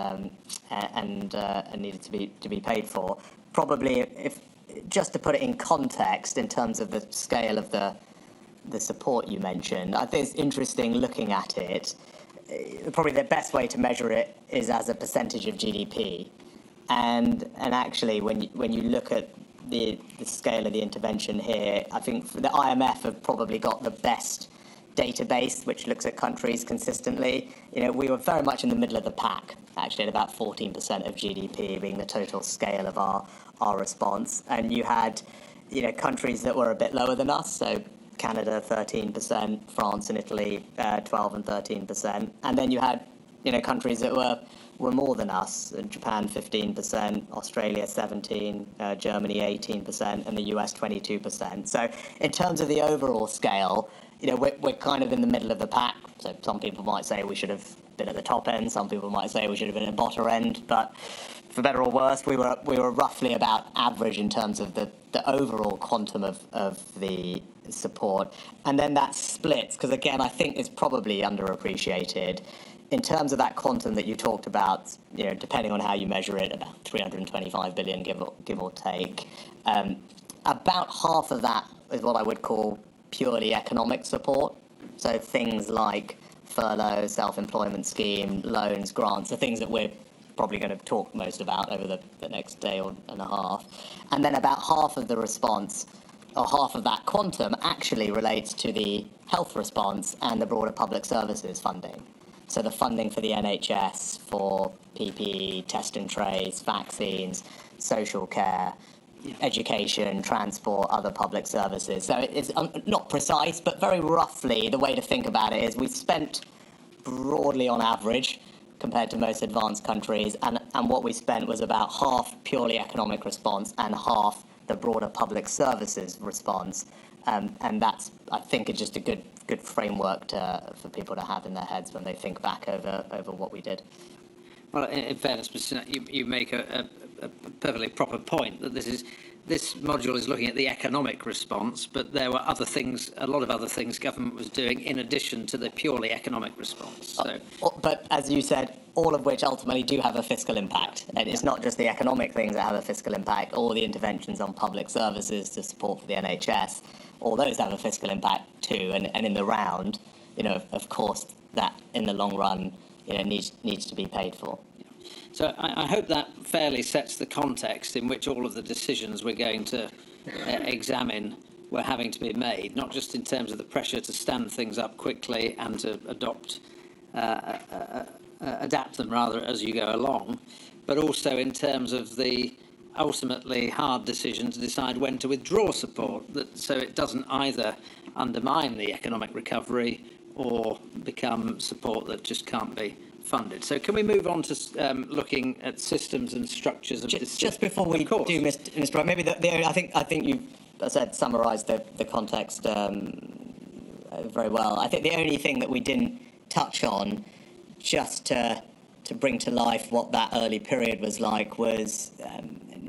needed to be paid for. Probably, if just to put it in context, in terms of the scale of the support you mentioned, I think it's interesting looking at it. Probably the best way to measure it is as a percentage of GDP. And actually, when you look at the scale of the intervention here, I think the IMF have probably got the best database, which looks at countries consistently. We were very much in the middle of the pack, actually, at about 14% of GDP being the total scale of our response. And you had, countries that were a bit lower than us, so Canada 13%, France and Italy 12 and 13%, and then you had countries that were more than us: Japan 15%, Australia 17%, Germany 18%, and the US 22%. So in terms of the overall scale, we're kind of in the middle of the pack. So some people might say we should have been at the top end, some people might say we should have been at the bottom end, but for better or worse, we were roughly about average in terms of the overall quantum of the support. And then that splits, because again, I think it's probably underappreciated in terms of that quantum that you talked about, depending on how you measure it, about 325 billion, give or take. About half of that is what I would call purely economic support. So things like furlough, self-employment scheme, loans, grants, the things that we're probably going to talk most about over the next day and a half. And then about half of the response, or half of that quantum, actually relates to the health response and the broader public services funding. So the funding for the NHS, for PPE, test and trace, vaccines, social care, education, transport, other public services. So it's not precise, but very roughly the way to think about it is we've spent broadly on average compared to most advanced countries, and what we spent was about half purely economic response and half the broader public services response. And that's, I think, is just a good framework for people to have in their heads when they think back over what we did. Well, in fairness, Mr. Sunak, you make a perfectly proper point that this module is looking at the economic response, but there were a lot of other things government was doing in addition to the purely economic response. So. But as you said, all of which ultimately do have a fiscal impact. And it's not just the economic things that have a fiscal impact, all the interventions on public services to support for the NHS, all those have a fiscal impact too. And in the round, of course, that in the long run, needs to be paid for. So I hope that fairly sets the context in which all of the decisions we're going to examine were having to be made, not just in terms of the pressure to stand things up quickly and to adapt them rather as you go along, but also in terms of the ultimately hard decision to decide when to withdraw support, so it doesn't either undermine the economic recovery or become support that just can't be funded. So can we move on to looking at systems and structures of this? Just before we do, Mr. Wright, maybe I think you've, as I said, summarised the context very well. I think the only thing that we didn't touch on, just to bring to life what that early period was like, was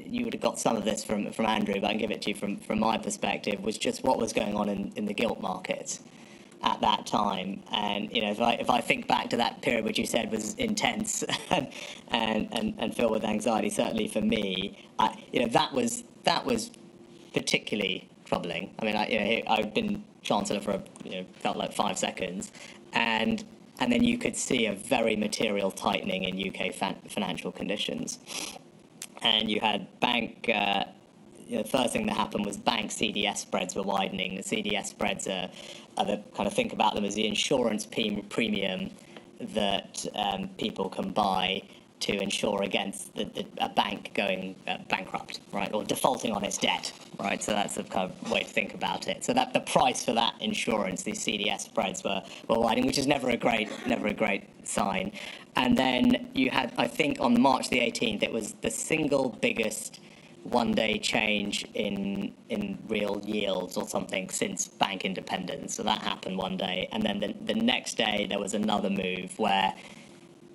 you would have got some of this from Andrew, but I can give it to you from my perspective, was just what was going on in the gilt markets at that time. And if I think back to that period which you said was intense and filled with anxiety, certainly for me, that was particularly troubling. I mean, I've been Chancellor for felt like 5 seconds, and then you could see a very material tightening in UK financial conditions. And you had the first thing that happened was bank CDS spreads were widening. The CDS spreads are the kind of, think about them as the insurance premium that people can buy to insure against a bank going bankrupt, right, or defaulting on its debt, right? So that's the kind of way to think about it. So that the price for that insurance, these CDS spreads were widening, which is never a great sign. And then you had, I think, on March the 18th, it was the single biggest one-day change in real yields or something since bank independence. So that happened one day, and then the next day there was another move where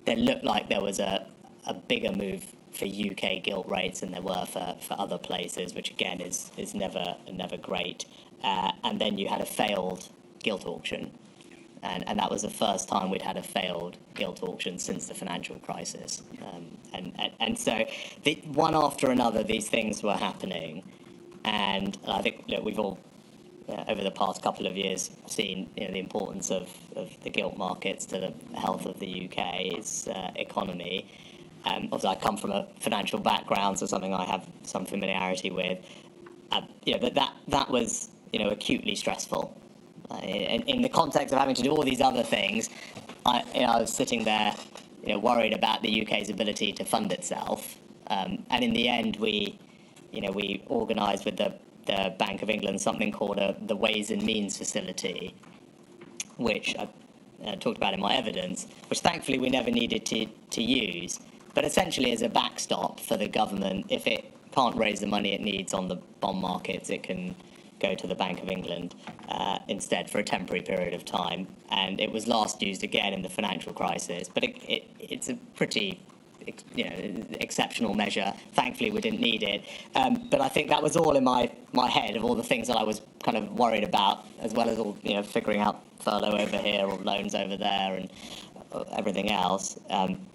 there looked like there was a bigger move for UK gilt rates than there were for other places, which again is never great. And then you had a failed gilt auction, and that was the first time we'd had a failed gilt auction since the financial crisis. And so one after another, these things were happening, and I think we've all over the past couple of years seen the importance of the gilt markets to the health of the UK's economy. Obviously, I come from a financial background, so something I have some familiarity with. But that was acutely stressful. In the context of having to do all these other things, I was sitting there, worried about the UK's ability to fund itself. And in the end, we organised with the Bank of England something called the Ways and Means Facility, which I talked about in my evidence, which thankfully we never needed to use, but essentially as a backstop for the government. If it can't raise the money it needs on the bond markets, it can go to the Bank of England instead for a temporary period of time. And it was last used again in the financial crisis, but it's a pretty exceptional measure. Thankfully, we didn't need it. But I think that was all in my head of all the things that I was kind of worried about, as well as all figuring out furlough over here or loans over there and everything else.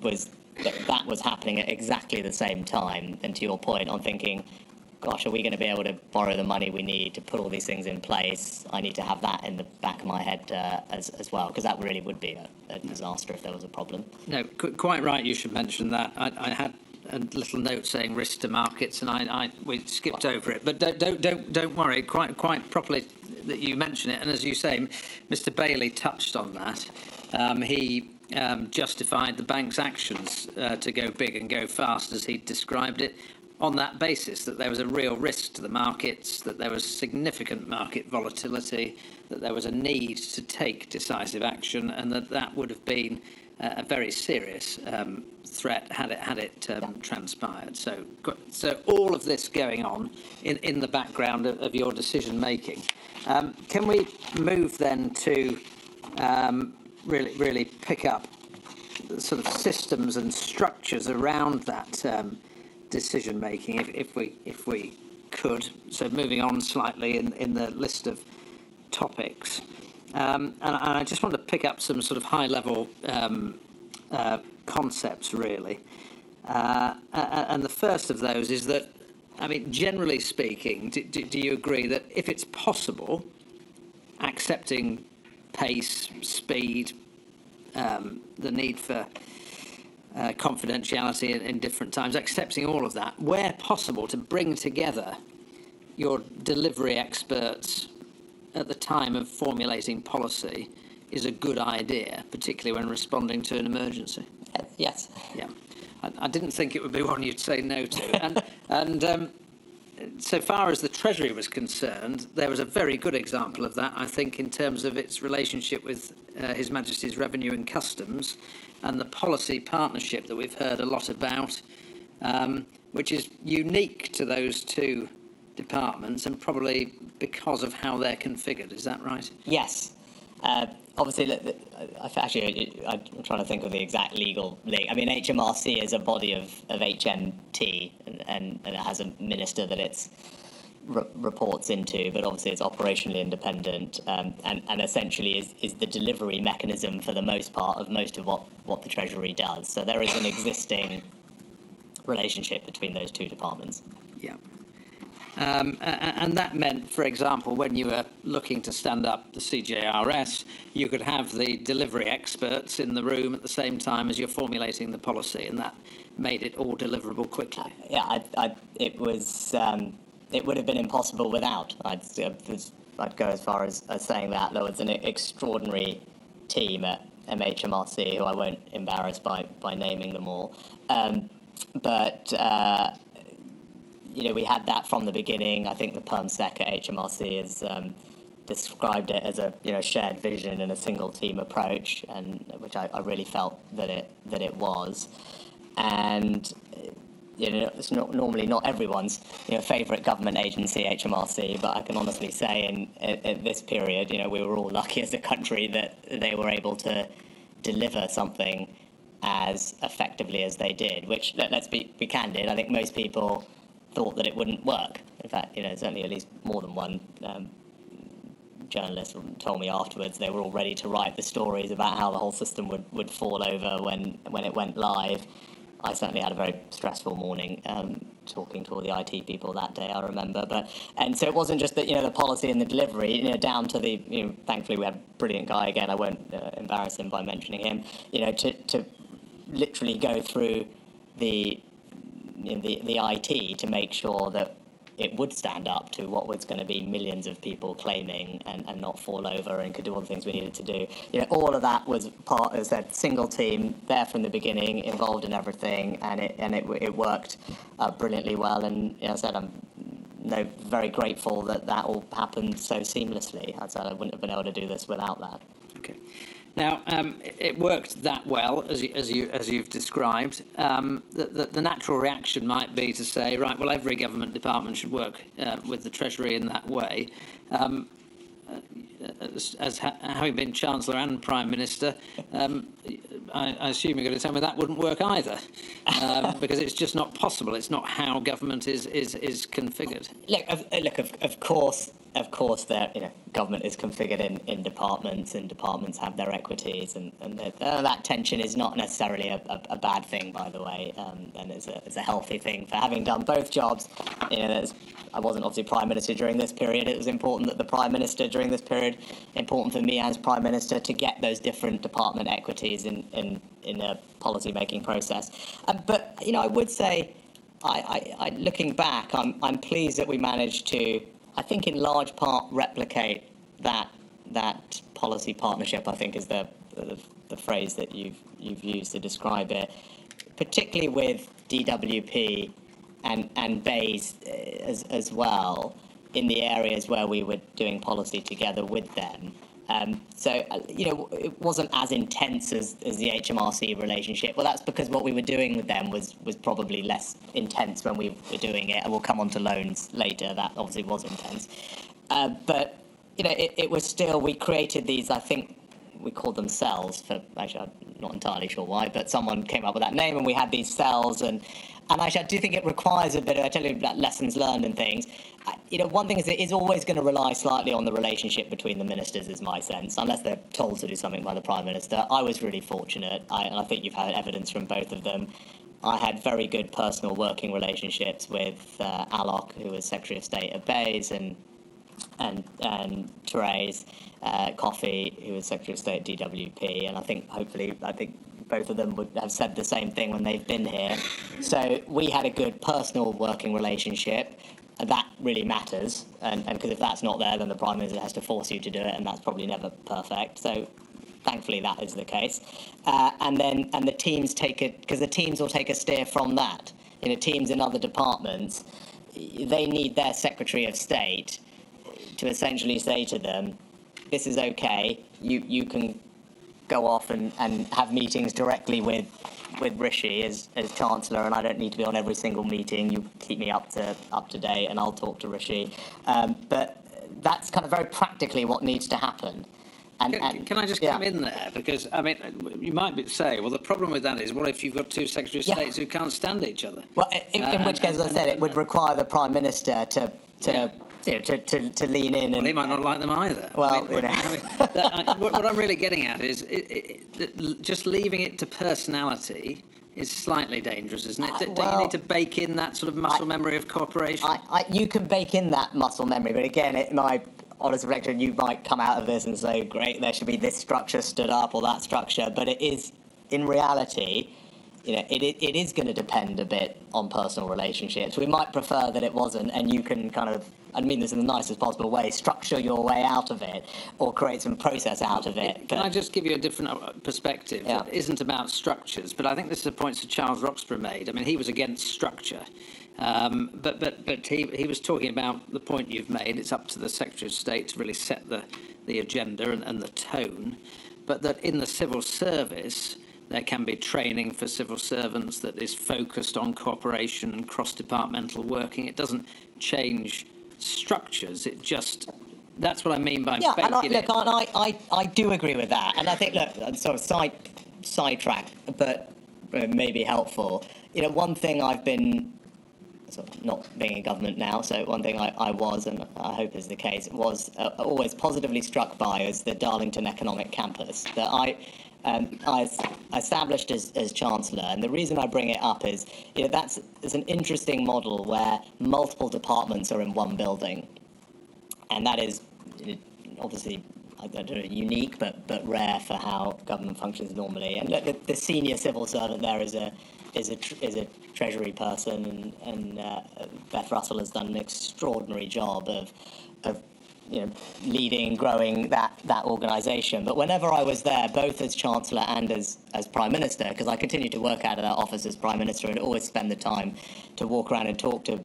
Was that was happening at exactly the same time. And to your point on thinking, gosh, are we going to be able to borrow the money we need to put all these things in place? I need to have that in the back of my head as well, because that really would be a disaster if there was a problem. No, quite right. You should mention that. I had a little note saying risk to markets, and we skipped over it. But don't worry. Quite properly that you mention it. And as you say, Mr. Bailey touched on that. He justified the bank's actions to go big and go fast, as he described it, on that basis, that there was a real risk to the markets, that there was significant market volatility, that there was a need to take decisive action, and that would have been a very serious threat had it transpired. So all of this going on in the background of your decision making. Can we move then to really pick up the sort of systems and structures around that decision making, if we could? So moving on slightly in the list of topics, and I just want to pick up some sort of high level concepts really, and the first of those is that, I mean, generally speaking, do you agree that if it's possible, accepting pace, speed, the need for confidentiality in different times, accepting all of that, where possible, to bring together your delivery experts at the time of formulating policy is a good idea, particularly when responding to an emergency? Yes. Yeah. I didn't think it would be one you'd say no to. And so far as the Treasury was concerned, there was a very good example of that, I think, in terms of its relationship with His Majesty's Revenue and Customs and the policy partnership that we've heard a lot about, which is unique to those two departments and probably because of how they're configured. Is that right? Yes. Obviously, I'm trying to think of the exact legal link. I mean, HMRC is a body of HMT, and it has a minister that it reports into, but obviously it's operationally independent, and essentially is the delivery mechanism for the most part of most of what the Treasury does. So there is an existing relationship between those two departments. Yeah. And that meant, for example, when you were looking to stand up the CJRS, you could have the delivery experts in the room at the same time as you're formulating the policy, and that made it all deliverable quickly. It would have been impossible without. I'd go as far as saying that there was an extraordinary team at MHMRC, who I won't embarrass by naming them all, but. We had that from the beginning. I think the Perm Sec at HMRC has described it as a shared vision and a single team approach, and which I really felt that it was. And it's normally not everyone's favourite government agency, HMRC, but I can honestly say in this period, we were all lucky as a country that they were able to deliver something as effectively as they did. Which, let's be candid, I think most people thought that it wouldn't work. In fact, certainly at least more than one journalist told me afterwards they were all ready to write the stories about how the whole system would fall over when it went live. I certainly had a very stressful morning talking to all the IT people that day, I remember. And so it wasn't just that, the policy and the delivery, down to the, thankfully we had a brilliant guy, again, I won't embarrass him by mentioning him, to literally go through the IT to make sure that it would stand up to what was going to be millions of people claiming and not fall over, and could do all the things we needed to do. All of that was part, as I said, single team, there from the beginning, involved in everything, and it worked brilliantly well. And as I said, I'm very grateful that all happened so seamlessly. As I said, I wouldn't have been able to do this without that. Okay. Now, it worked that well, as you've described. The natural reaction might be to say, right, well, every government department should work with the Treasury in that way. As having been Chancellor and Prime Minister, I assume you're going to tell me that wouldn't work either, because it's just not possible. It's not how government is configured. Look, of course, government is configured in departments, and departments have their equities, and that tension is not necessarily a bad thing, by the way, and it's a healthy thing. For having done both jobs, I wasn't obviously Prime Minister during this period. It was important that the Prime Minister during this period, important for me as Prime Minister, to get those different department equities in a policy-making process. But, I would say, I looking back, I'm pleased that we managed to, I think, in large part replicate that policy partnership, I think is the phrase that you've used to describe it, particularly with DWP and BEIS as well, in the areas where we were doing policy together with them. So it wasn't as intense as the HMRC relationship. Well, that's because what we were doing with them was probably less intense when we were doing it, and we'll come on to loans later. That obviously was intense. But, it was still, we created these, I think, we called them cells, actually I'm not entirely sure why, but someone came up with that name, and we had these cells, and actually I do think it requires a bit of, I tell you about lessons learned and things. One thing is it is always going to rely slightly on the relationship between the ministers, is my sense, unless they're told to do something by the Prime Minister. I was really fortunate, and I think you've had evidence from both of them. I had very good personal working relationships with Alok, who was Secretary of State at BEIS, and Therese Coffey, who was Secretary of State at DWP, and I think both of them would have said the same thing when they've been here. So we had a good personal working relationship. that really matters, and because if that's not there, then the Prime Minister has to force you to do it, and that's probably never perfect. So thankfully that is the case. And the teams take it, because the teams will take a steer from that. Teams in other departments, they need their Secretary of State to essentially say to them, this is okay, you can go off and have meetings directly with Rishi as Chancellor, and I don't need to be on every single meeting. You keep me up to date, and I'll talk to Rishi. But that's kind of very practically what needs to happen. Can I just come in there? Because, I mean, you might say, well, the problem with that is, what if you've got two Secretaries of State who can't stand each other? Well, in which case, as I said, it would require the Prime Minister to lean in. Well, he might not like them either. Well, what I'm really getting at is just leaving it to personality is slightly dangerous, isn't it? Don't you need to bake in that sort of muscle memory of cooperation? You can bake in that muscle memory, but again, my honest reflection, you might come out of this and say, great, there should be this structure stood up or that structure, but it is, in reality, it is going to depend a bit on personal relationships. We might prefer that it wasn't, and you can kind of, I mean this in the nicest possible way, structure your way out of it or create some process out of it. Can I just give you a different perspective? Yeah. It isn't about structures, but I think this is a point Sir Charles Roxburgh made. I mean, he was against structure. But he was talking about the point you've made. It's up to the Secretary of State to really set the agenda and the tone, but that in the civil service there can be training for civil servants that is focused on cooperation and cross-departmental working. It doesn't change structures. It just, that's what I mean by baking it. I do agree with that, and I think, sort of sidetrack, but maybe helpful. One thing I've been, sort of not being in government now, so one thing I was, and I hope is the case, was always positively struck by is the Darlington Economic Campus that I established as Chancellor. And the reason I bring it up is, it's an interesting model where multiple departments are in one building, and that is obviously, I don't know, unique but rare for how government functions normally. And the senior civil servant there is a Treasury person, and Beth Russell has done an extraordinary job of leading, growing that organisation. But whenever I was there, both as Chancellor and as Prime Minister, because I continued to work out of that office as Prime Minister and always spend the time to walk around and talk to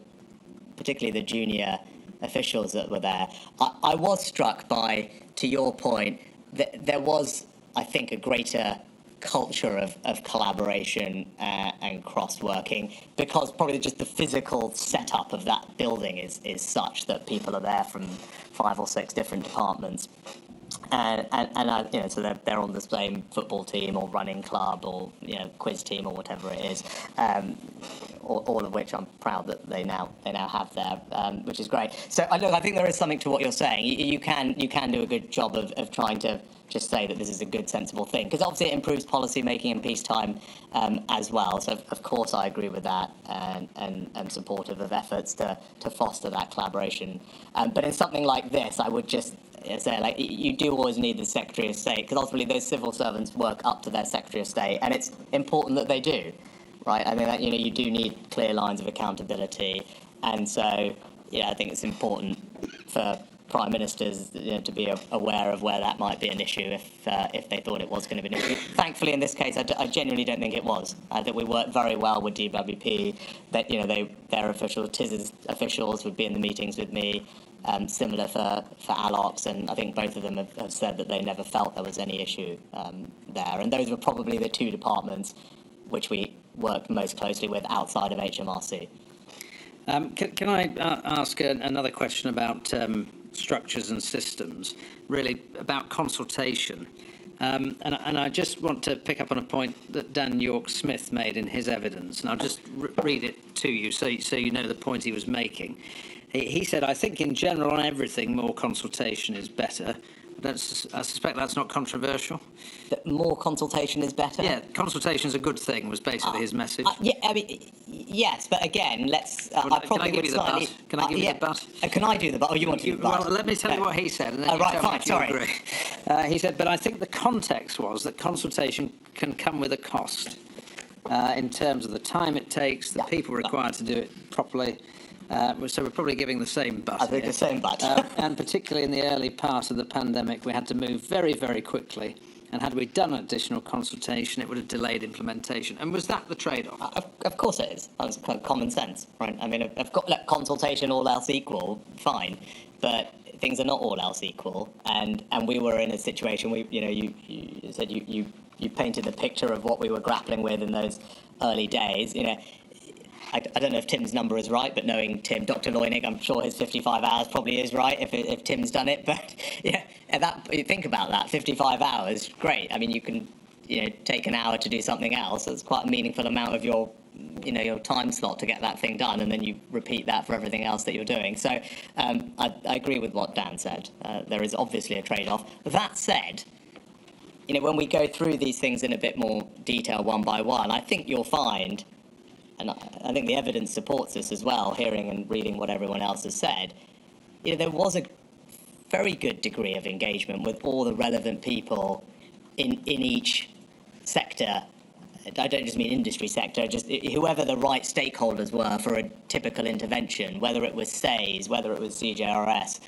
particularly the junior officials that were there, I was struck by, to your point, that there was, I think, a greater culture of collaboration and cross-working, because probably just the physical setup of that building is such that people are there from 5 or 6 different departments, and so they're on the same football team or running club or quiz team or whatever it is, all of which I'm proud that they now have there, which is great. So I think there is something to what you're saying. You can do a good job of trying to just say that this is a good, sensible thing, because obviously it improves policy making in peacetime as well. So of course I agree with that, and supportive of efforts to foster that collaboration. But in something like this, I would just say, you do always need the Secretary of State, because ultimately those civil servants work up to their Secretary of State, and it's important that they do, right? I mean, you do need clear lines of accountability, and so I think it's important for Prime Ministers to be aware of where that might be an issue if they thought it was going to be an issue. Thankfully, in this case, I genuinely don't think it was. I think we worked very well with DWP. That their officials, TIS's officials, would be in the meetings with me. Similar for ALOCs, and I think both of them have said that they never felt there was any issue there. And those were probably the 2 departments which we worked most closely with outside of HMRC. Can I ask another question about structures and systems, really about consultation? And I just want to pick up on a point that Dan York-Smith made in his evidence, and I'll just read it to you so you know the point he was making. He said, I think in general on everything, more consultation is better. I suspect that's not controversial. That more consultation is better? Yeah, consultation is a good thing, was basically his message. Yes, but again, let's... Can I give you the but? Can I give you the but? Can I do the but? Oh, you want to do the but? Well, let me tell you what he said, and then you tell me if you agree. He said, but I think the context was that consultation can come with a cost in terms of the time it takes, the people required to do it properly, So we're probably giving the same but. I think the same but. And particularly in the early part of the pandemic, we had to move very, very quickly. And had we done additional consultation, it would have delayed implementation. And was that the trade-off? Of course it is. That's common sense, right? I mean, consultation, all else equal, fine. But things are not all else equal. And we were in a situation, you said you painted the picture of what we were grappling with in those early days. I don't know if Tim's number is right, but knowing Tim, Dr. Loynick, I'm sure his 55 hours probably is right if Tim's done it. But think about that, 55 hours, great. I mean, you can take an hour to do something else. It's quite a meaningful amount of your time slot to get that thing done, and then you repeat that for everything else that you're doing. So I agree with what Dan said. There is obviously a trade-off. That said, when we go through these things in a bit more detail one by one, I think you'll find, and I think the evidence supports this as well, hearing and reading what everyone else has said, there was a very good degree of engagement with all the relevant people in each sector. I don't just mean industry sector, just whoever the right stakeholders were for a typical intervention, whether it was SAYS, whether it was CJRS,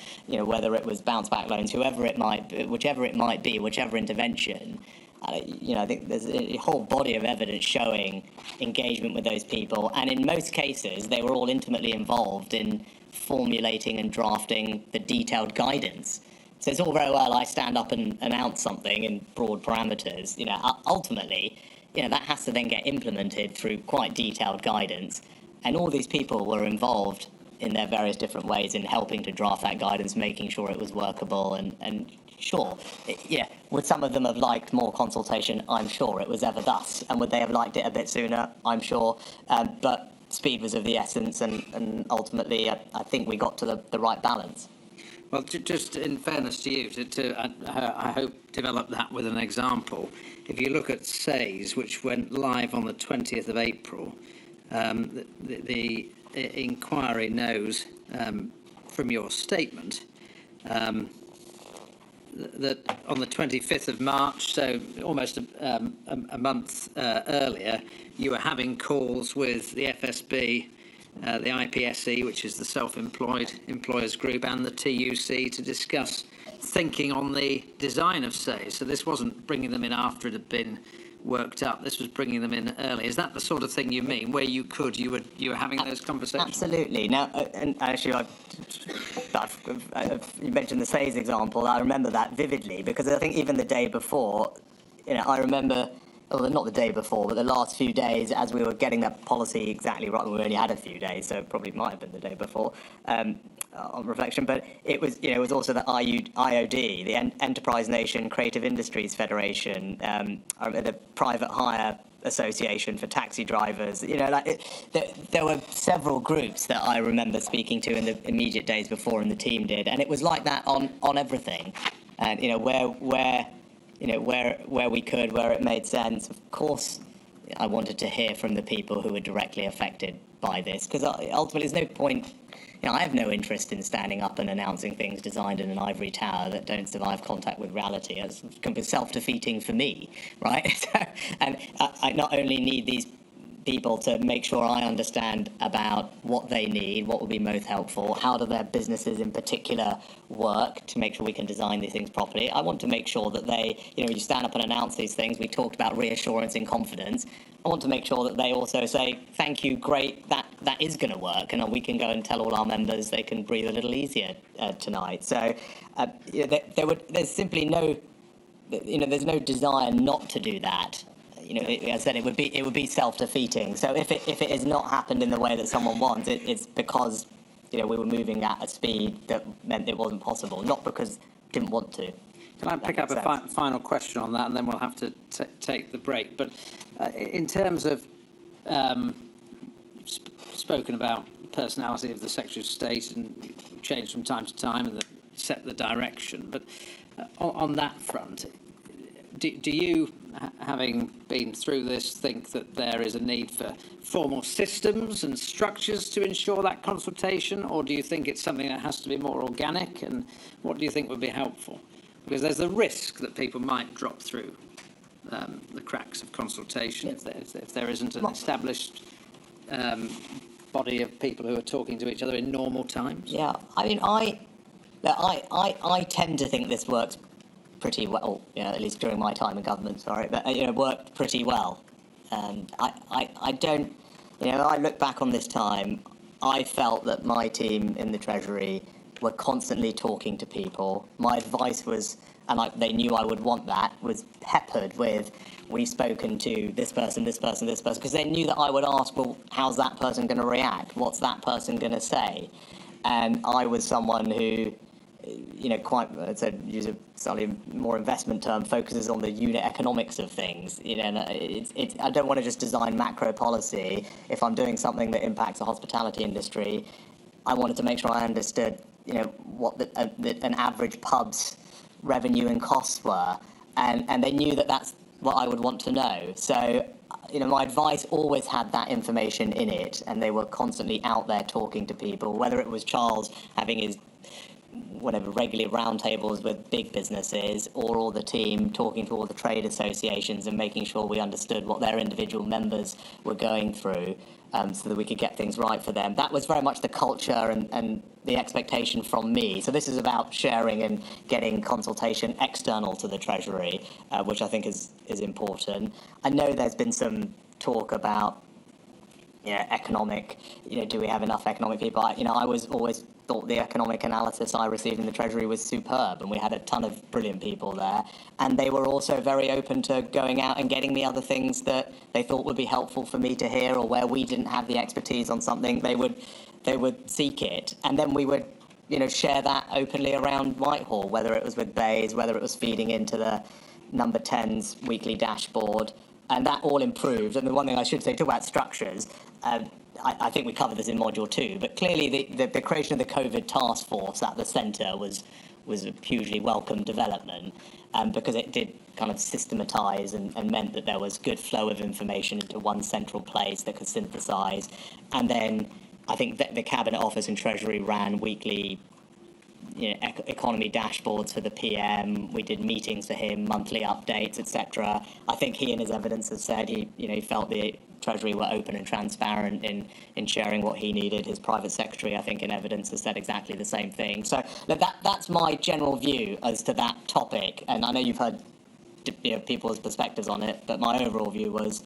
whether it was bounce back loans, whichever it might be, whichever intervention. I think there's a whole body of evidence showing engagement with those people, and in most cases, they were all intimately involved in formulating and drafting the detailed guidance. So it's all very well I stand up and announce something in broad parameters. Ultimately, that has to then get implemented through quite detailed guidance, and all these people were involved in their various different ways in helping to draft that guidance, making sure it was workable, and sure, would some of them have liked more consultation? I'm sure it was ever thus. And would they have liked it a bit sooner? I'm sure. But speed was of the essence, and ultimately, I think we got to the right balance. Well, just in fairness to you, I hope develop that with an example. If you look at SAYS, which went live on the 20th of April, the inquiry knows from your statement that on the 25th of March, so almost a month earlier, you were having calls with the FSB, the IPSE, which is the Self-Employed Employers Group, and the TUC to discuss thinking on the design of SAYS. So this wasn't bringing them in after it had been worked up. This was bringing them in early. Is that the sort of thing you mean, where you were having those conversations? Absolutely. Now, and actually, you mentioned the SAYS example. I remember that vividly because I think even the day before, I remember. Well, not the day before, but the last few days as we were getting that policy exactly right. We only had a few days, so it probably might have been the day before on reflection. But it was also the IOD, the Enterprise Nation Creative Industries Federation, the Private Hire Association for taxi drivers. There were several groups that I remember speaking to in the immediate days before, and the team did, and it was like that on everything, and where we could, where it made sense. Of course, I wanted to hear from the people who were directly affected by this, because ultimately there's no point, I have no interest in standing up and announcing things designed in an ivory tower that don't survive contact with reality. It's can be self-defeating for me, right? And I not only need these people to make sure I understand about what they need, what will be most helpful, how do their businesses in particular work to make sure we can design these things properly. I want to make sure that they, you stand up and announce these things. We talked about reassurance and confidence. I want to make sure that they also say, thank you, great, that is going to work, and we can go and tell all our members they can breathe a little easier tonight. So there's simply no, there's no desire not to do that. As I said, it would be self-defeating. So if it has not happened in the way that someone wants, it's because we were moving at a speed that meant it wasn't possible, not because we didn't want to. Can I pick up a final question on that, and then we'll have to take the break? But in terms of spoken about the personality of the Secretary of State and change from time to time and set the direction, but on that front, do you, having been through this, think that there is a need for formal systems and structures to ensure that consultation, or do you think it's something that has to be more organic, and what do you think would be helpful? Because there's the risk that people might drop through the cracks of consultation if there isn't an established body of people who are talking to each other in normal times? Yeah, I mean, I tend to think this works pretty well, at least during my time in government, sorry, but, worked pretty well. And I don't, I look back on this time, I felt that my team in the Treasury were constantly talking to people. My advice was, and they knew I would want that, was peppered with, we've spoken to this person, this person, this person, because they knew that I would ask, well, how's that person going to react? What's that person going to say? And I was someone who, quite, to use a slightly more investment term, focuses on the unit economics of things. And I don't want to just design macro policy. If I'm doing something that impacts the hospitality industry, I wanted to make sure I understood, what an average pub's revenue and costs were, and they knew that that's what I would want to know. So, my advice always had that information in it, and they were constantly out there talking to people, whether it was Charles having his regular roundtables with big businesses, or all the team talking to all the trade associations and making sure we understood what their individual members were going through, so that we could get things right for them. That was very much the culture and the expectation from me. So this is about sharing and getting consultation external to the Treasury, which I think is important. I know there's been some talk about economic, do we have enough economic people? I was always thought the economic analysis I received in the Treasury was superb, and we had a ton of brilliant people there. And they were also very open to going out and getting me other things that they thought would be helpful for me to hear, or where we didn't have the expertise on something, they would seek it. And then we would, share that openly around Whitehall, whether it was with Bays, whether it was feeding into the Number 10's weekly dashboard. And that all improved. And the one thing I should say, talk about structures, I think we covered this in Module 2, but clearly the creation of the COVID task force at the centre was a hugely welcome development, because it did kind of systematise and meant that there was good flow of information into one central place that could synthesise. And then I think that the Cabinet Office and Treasury ran weekly economy dashboards for the PM. We did meetings for him, monthly updates, etc. I think he, in his evidence, has said he felt the Treasury were open and transparent in sharing what he needed. His private secretary, I think, in evidence, has said exactly the same thing. So that's my general view as to that topic. And I know you've heard people's perspectives on it, but my overall view was,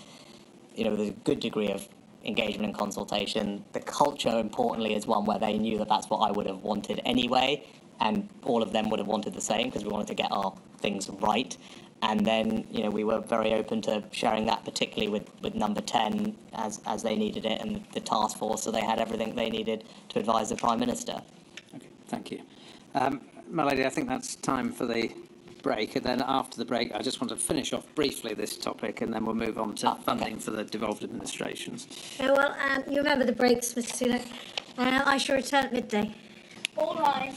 there's a good degree of engagement and consultation. The culture, importantly, is one where they knew that that's what I would have wanted anyway, and all of them would have wanted the same, because we wanted to get our things right. And then, we were very open to sharing that, particularly with Number 10 as they needed it, and the task force, so they had everything they needed to advise the Prime Minister. Okay, thank you. My lady, I think that's time for the break, and then after the break I just want to finish off briefly this topic, and then we'll move on to funding for the devolved administrations. You remember the breaks, Mr. Sunak. I shall return at midday. All rise.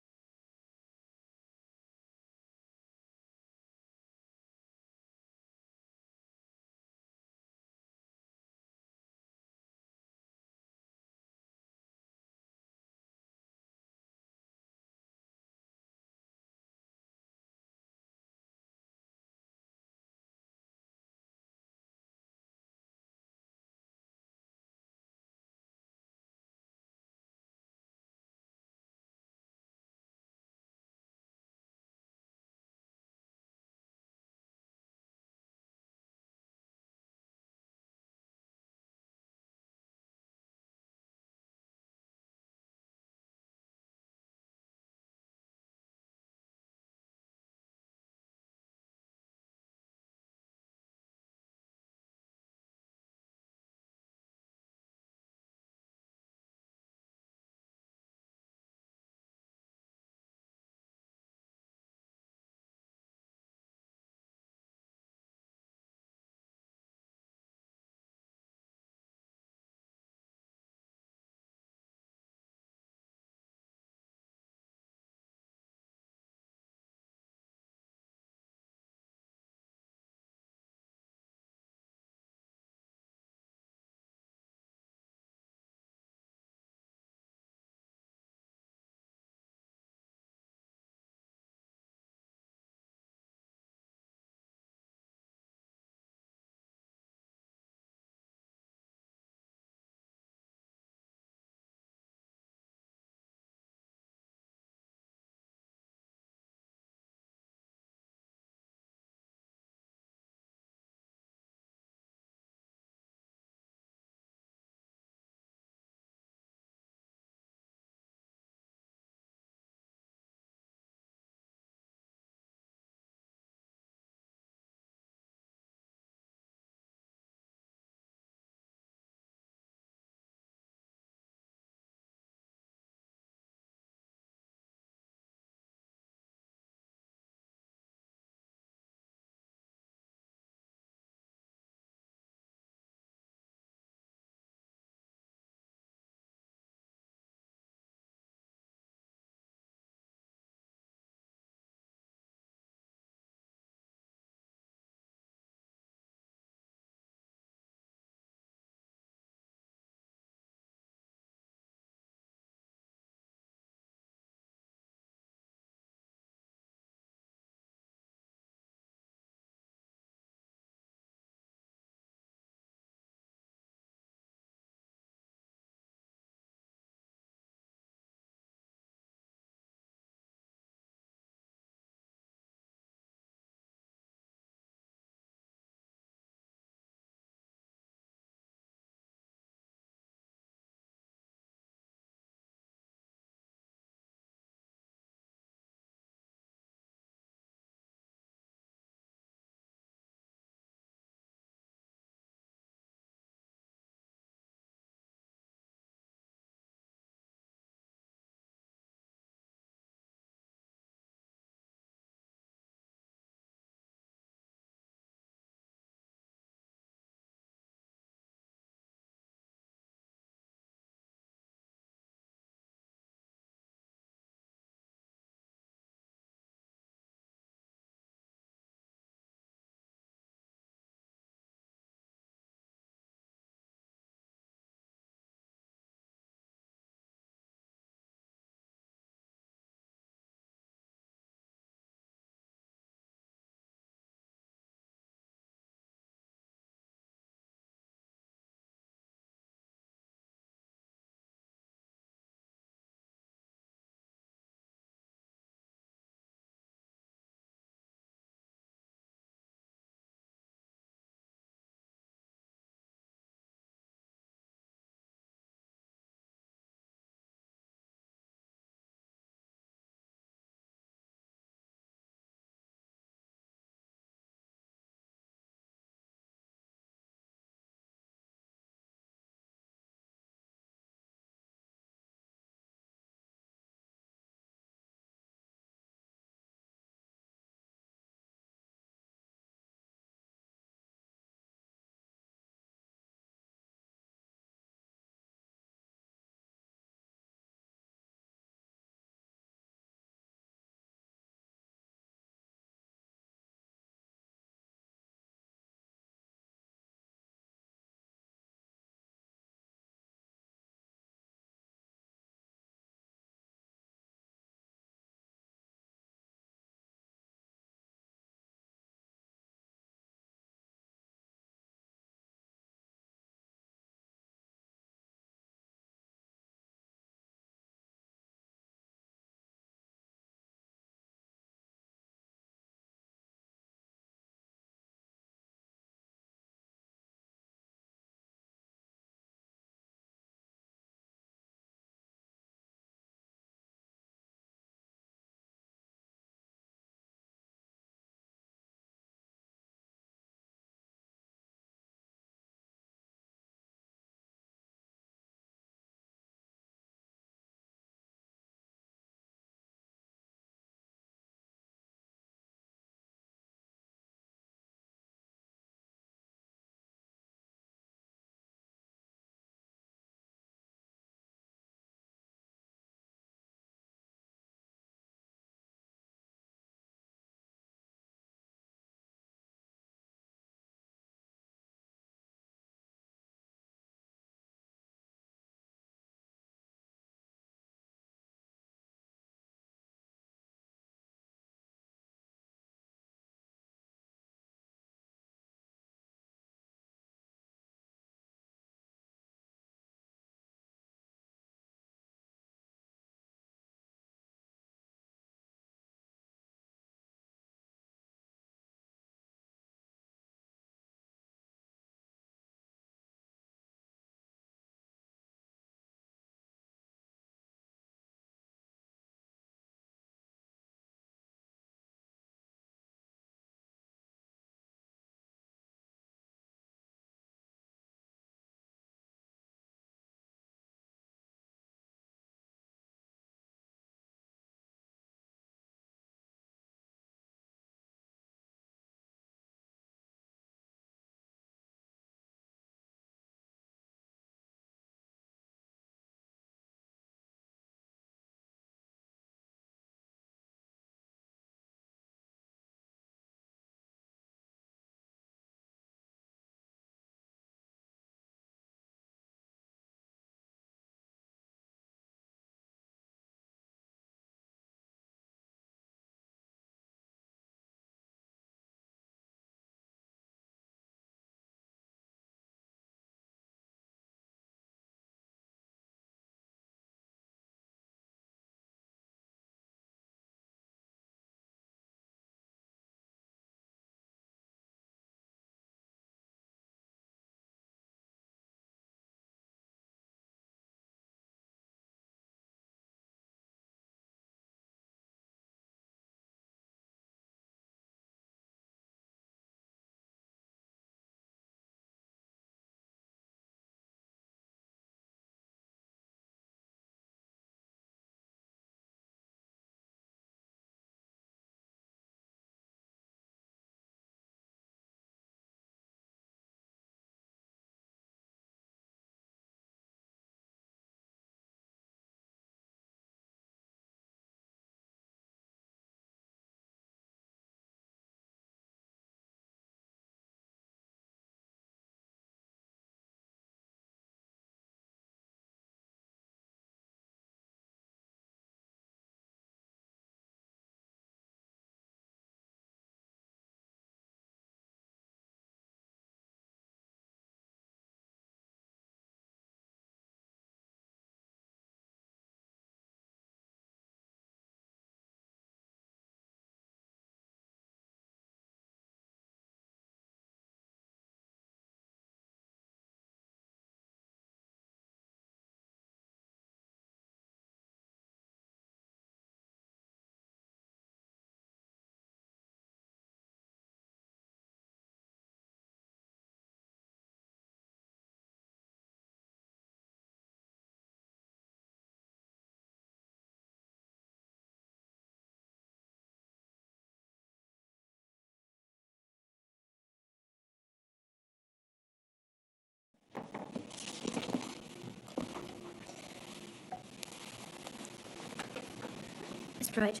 straight.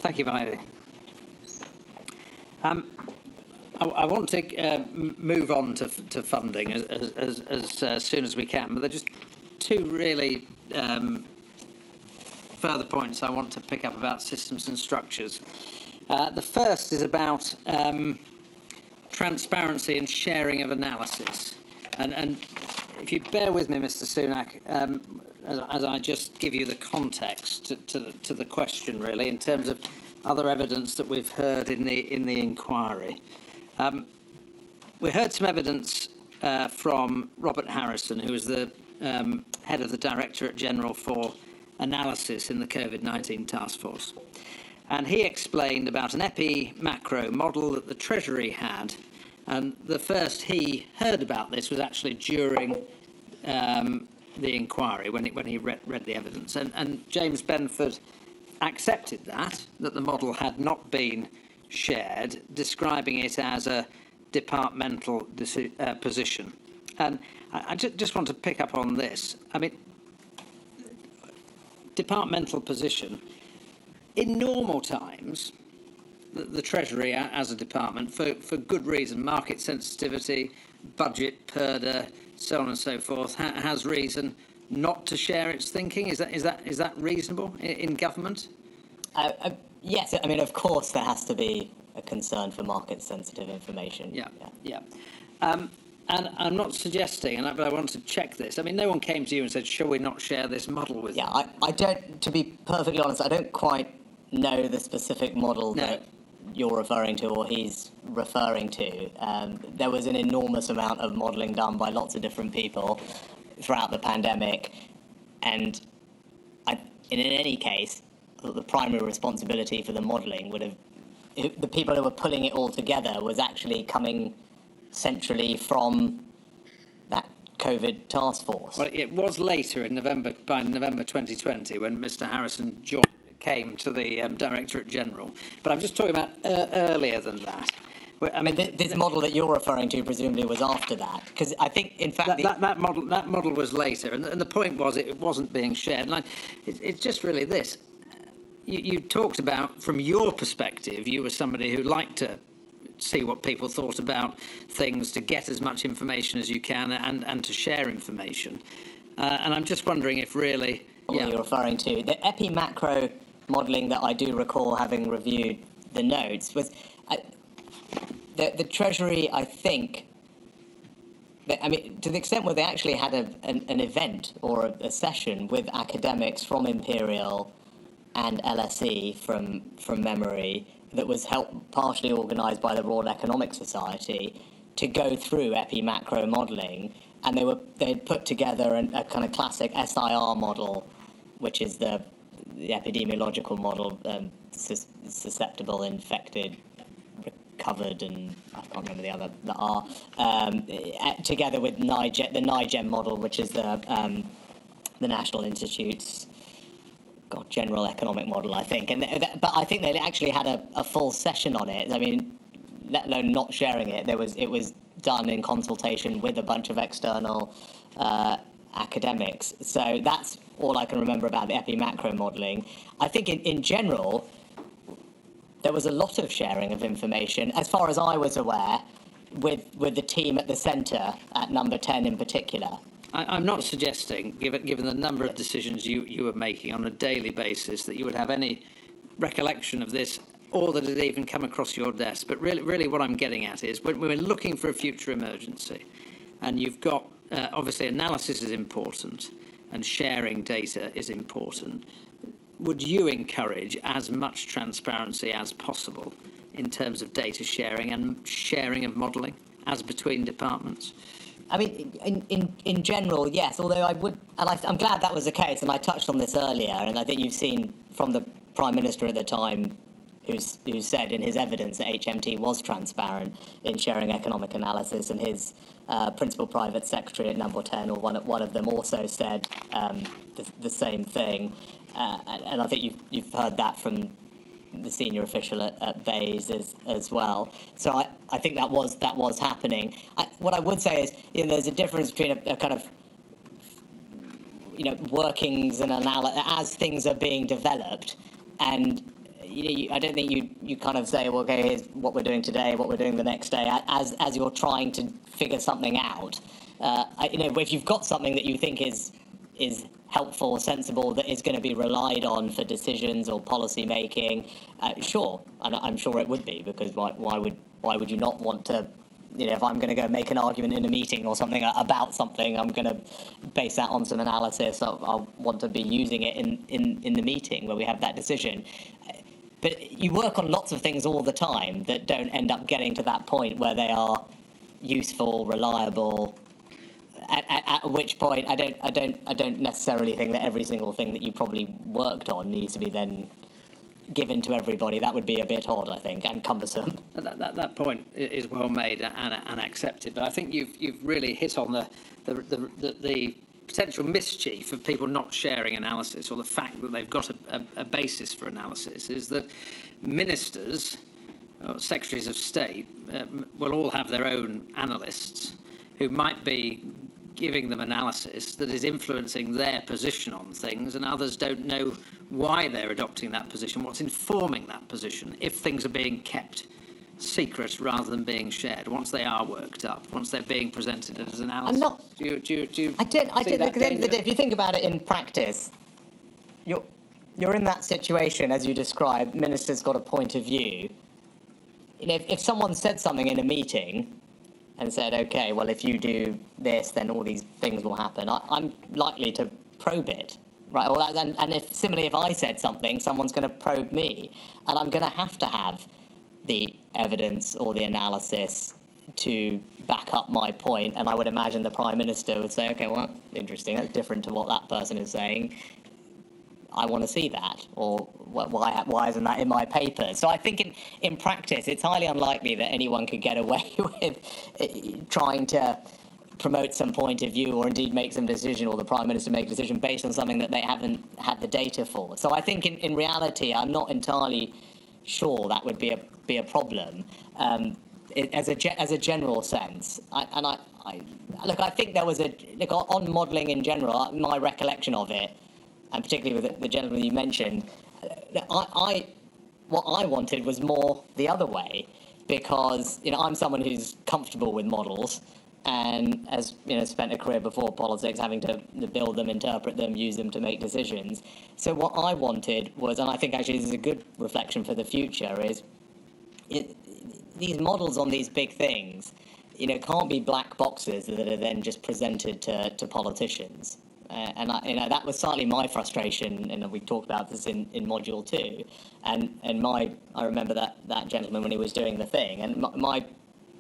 Thank you, Maidi. I want to move on to funding as soon as we can, but there are just two really further points I want to pick up about systems and structures. The first is about transparency and sharing of analysis. And if you bear with me, Mr. Sunak, as I just give you the context to the question, really, in terms of other evidence that we've heard in the inquiry. We heard some evidence from Robert Harrison, who was the head of the Directorate General for Analysis in the Covid-19 Task Force. And he explained about an epi-macro model that the Treasury had. And the first he heard about this was actually during the inquiry, when he read the evidence. And James Benford accepted that the model had not been shared, describing it as a departmental position. And I just want to pick up on this. I mean, departmental position, in normal times, the Treasury as a department, for good reason, market sensitivity, budget, PERDA, so on and so forth, has reason not to share its thinking. Is that reasonable in government? Yes, I mean, of course, there has to be a concern for market-sensitive information. Yeah. And I'm not suggesting, but I want to check this. I mean, no one came to you and said, shall we not share this model with you? Yeah, I don't, to be perfectly honest, I don't quite know the specific model that you're referring to or he's referring to. There was an enormous amount of modelling done by lots of different people throughout the pandemic. And in any case, the primary responsibility for the modelling would have, the people who were pulling it all together was actually coming centrally from that COVID task force. Well, it was later in November, by November 2020, when Mr. Harrison came to the Directorate General. But I'm just talking about earlier than that. I mean, this model that you're referring to presumably was after that, because I think, in fact, that model was later, and the point was it wasn't being shared. And it's just really this: you talked about, from your perspective, you were somebody who liked to see what people thought about things, to get as much information as you can, and to share information. And I'm just wondering if really what you're referring to, the epi-macro modelling that I do recall having reviewed the notes was. The Treasury, I think, I mean, to the extent where they actually had an event or a session with academics from Imperial and LSE from memory that was partially organised by the Royal Economic Society to go through epi-macro modelling, and they'd put together a kind of classic SIR model, which is the epidemiological model, susceptible, infected, covered, and I can't remember the other that are, together with the NIGEM model, which is the National Institute's general economic model, I think. But I think they actually had a full session on it. I mean, let alone not sharing it. It was done in consultation with a bunch of external academics. So that's all I can remember about the epi-macro modelling. I think in general, there was a lot of sharing of information, as far as I was aware, with the team at the centre, at number 10 in particular. I'm not suggesting, given the number of decisions you were making on a daily basis, that you would have any recollection of this, or that it even come across your desk. But really what I'm getting at is, when we're looking for a future emergency, and you've got, obviously, analysis is important, and sharing data is important, would you encourage as much transparency as possible in terms of data sharing and sharing of modelling as between departments? I mean, in general, yes, although I would, and I'm glad that was the case, and I touched on this earlier, and I think you've seen from the Prime Minister at the time who said in his evidence that HMT was transparent in sharing economic analysis, and his Principal Private Secretary at number 10, or one of them, also said the same thing. And I think you've heard that from the senior official at Bayes as well. So I think that was happening. What I would say is, there's a difference between a kind of, workings and analysis as things are being developed, and I don't think you kind of say, well, okay, here's what we're doing today, what we're doing the next day, as you're trying to figure something out. If you've got something that you think is helpful, sensible, that is going to be relied on for decisions or policy making, sure, and I'm sure it would be, because why would you not want to? If I'm going to go make an argument in a meeting or something about something, I'm going to base that on some analysis. I'll want to be using it in the meeting where we have that decision. But you work on lots of things all the time that don't end up getting to that point where they are useful, reliable. At which point, I don't necessarily think that every single thing that you probably worked on needs to be then given to everybody. That would be a bit odd, I think, and cumbersome. That point is well made and accepted, but I think you've really hit on the potential mischief of people not sharing analysis, or the fact that they've got a basis for analysis, is that ministers or secretaries of state will all have their own analysts who might be giving them analysis that is influencing their position on things, and others don't know why they're adopting that position, what's informing that position, if things are being kept secret rather than being shared, once they are worked up, once they're being presented as analysis. I'm not. Do you I did. Because at the end of the day, if you think about it in practice, you're in that situation as you described. Minister's got a point of view. If someone said something in a meeting and said, okay, well, if you do this, then all these things will happen, I'm likely to probe it, right? And if I said something, someone's going to probe me, and I'm going to have the evidence or the analysis to back up my point. And I would imagine the Prime Minister would say, okay, well, interesting, that's different to what that person is saying. I want to see that, or why isn't that in my papers? So I think in practice, it's highly unlikely that anyone could get away with trying to promote some point of view, or indeed make some decision, or the Prime Minister make a decision based on something that they haven't had the data for. So I think in reality, I'm not entirely sure that would be a problem as a general sense. I think there was on modelling in general, my recollection of it, and particularly with the gentleman you mentioned, what I wanted was more the other way, because I'm someone who's comfortable with models and has spent a career before politics having to build them, interpret them, use them to make decisions. So what I wanted was, and I think actually this is a good reflection for the future, is these models on these big things, can't be black boxes that are then just presented to politicians. And that was slightly my frustration, and we talked about this in module 2. And I remember that gentleman when he was doing the thing, and my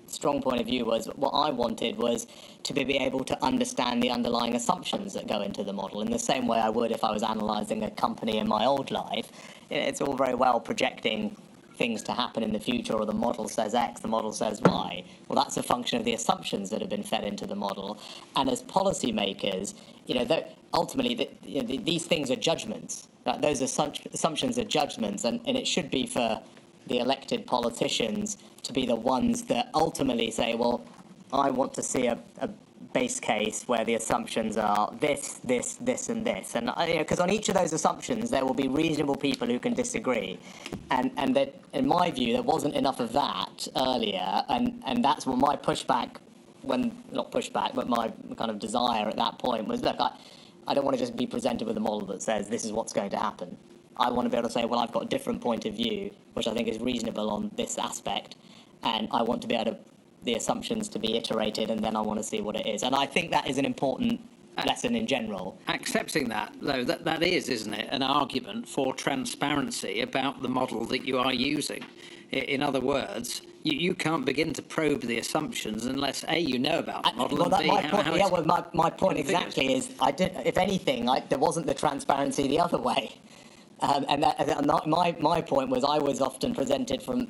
strong point of view was, what I wanted was to be able to understand the underlying assumptions that go into the model in the same way I would if I was analysing a company in my old life. It's all very well projecting things to happen in the future, or the model says X, the model says Y. Well, that's a function of the assumptions that have been fed into the model. And as policymakers, ultimately these things are judgments. Those assumptions are judgments, and it should be for the elected politicians to be the ones that ultimately say, well, I want to see a base case where the assumptions are this, and this. And because on each of those assumptions, there will be reasonable people who can disagree. And that, in my view, there wasn't enough of that earlier. And that's what my pushback, not pushback, but my kind of desire at that point was, look, I don't want to just be presented with a model that says this is what's going to happen. I want to be able to say, well, I've got a different point of view, which I think is reasonable on this aspect. And I want to be able to the assumptions to be iterated, and then I want to see what it is. And I think that is an important lesson in general. Accepting that, though, that is, isn't it, an argument for transparency about the model that you are using. In other words, you can't begin to probe the assumptions unless A, you know about the model, and B, my point exactly is, if anything, there wasn't the transparency the other way. My point was, I was often presented from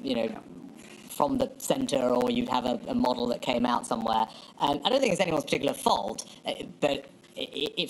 the centre, or you'd have a model that came out somewhere. And I don't think it's anyone's particular fault, but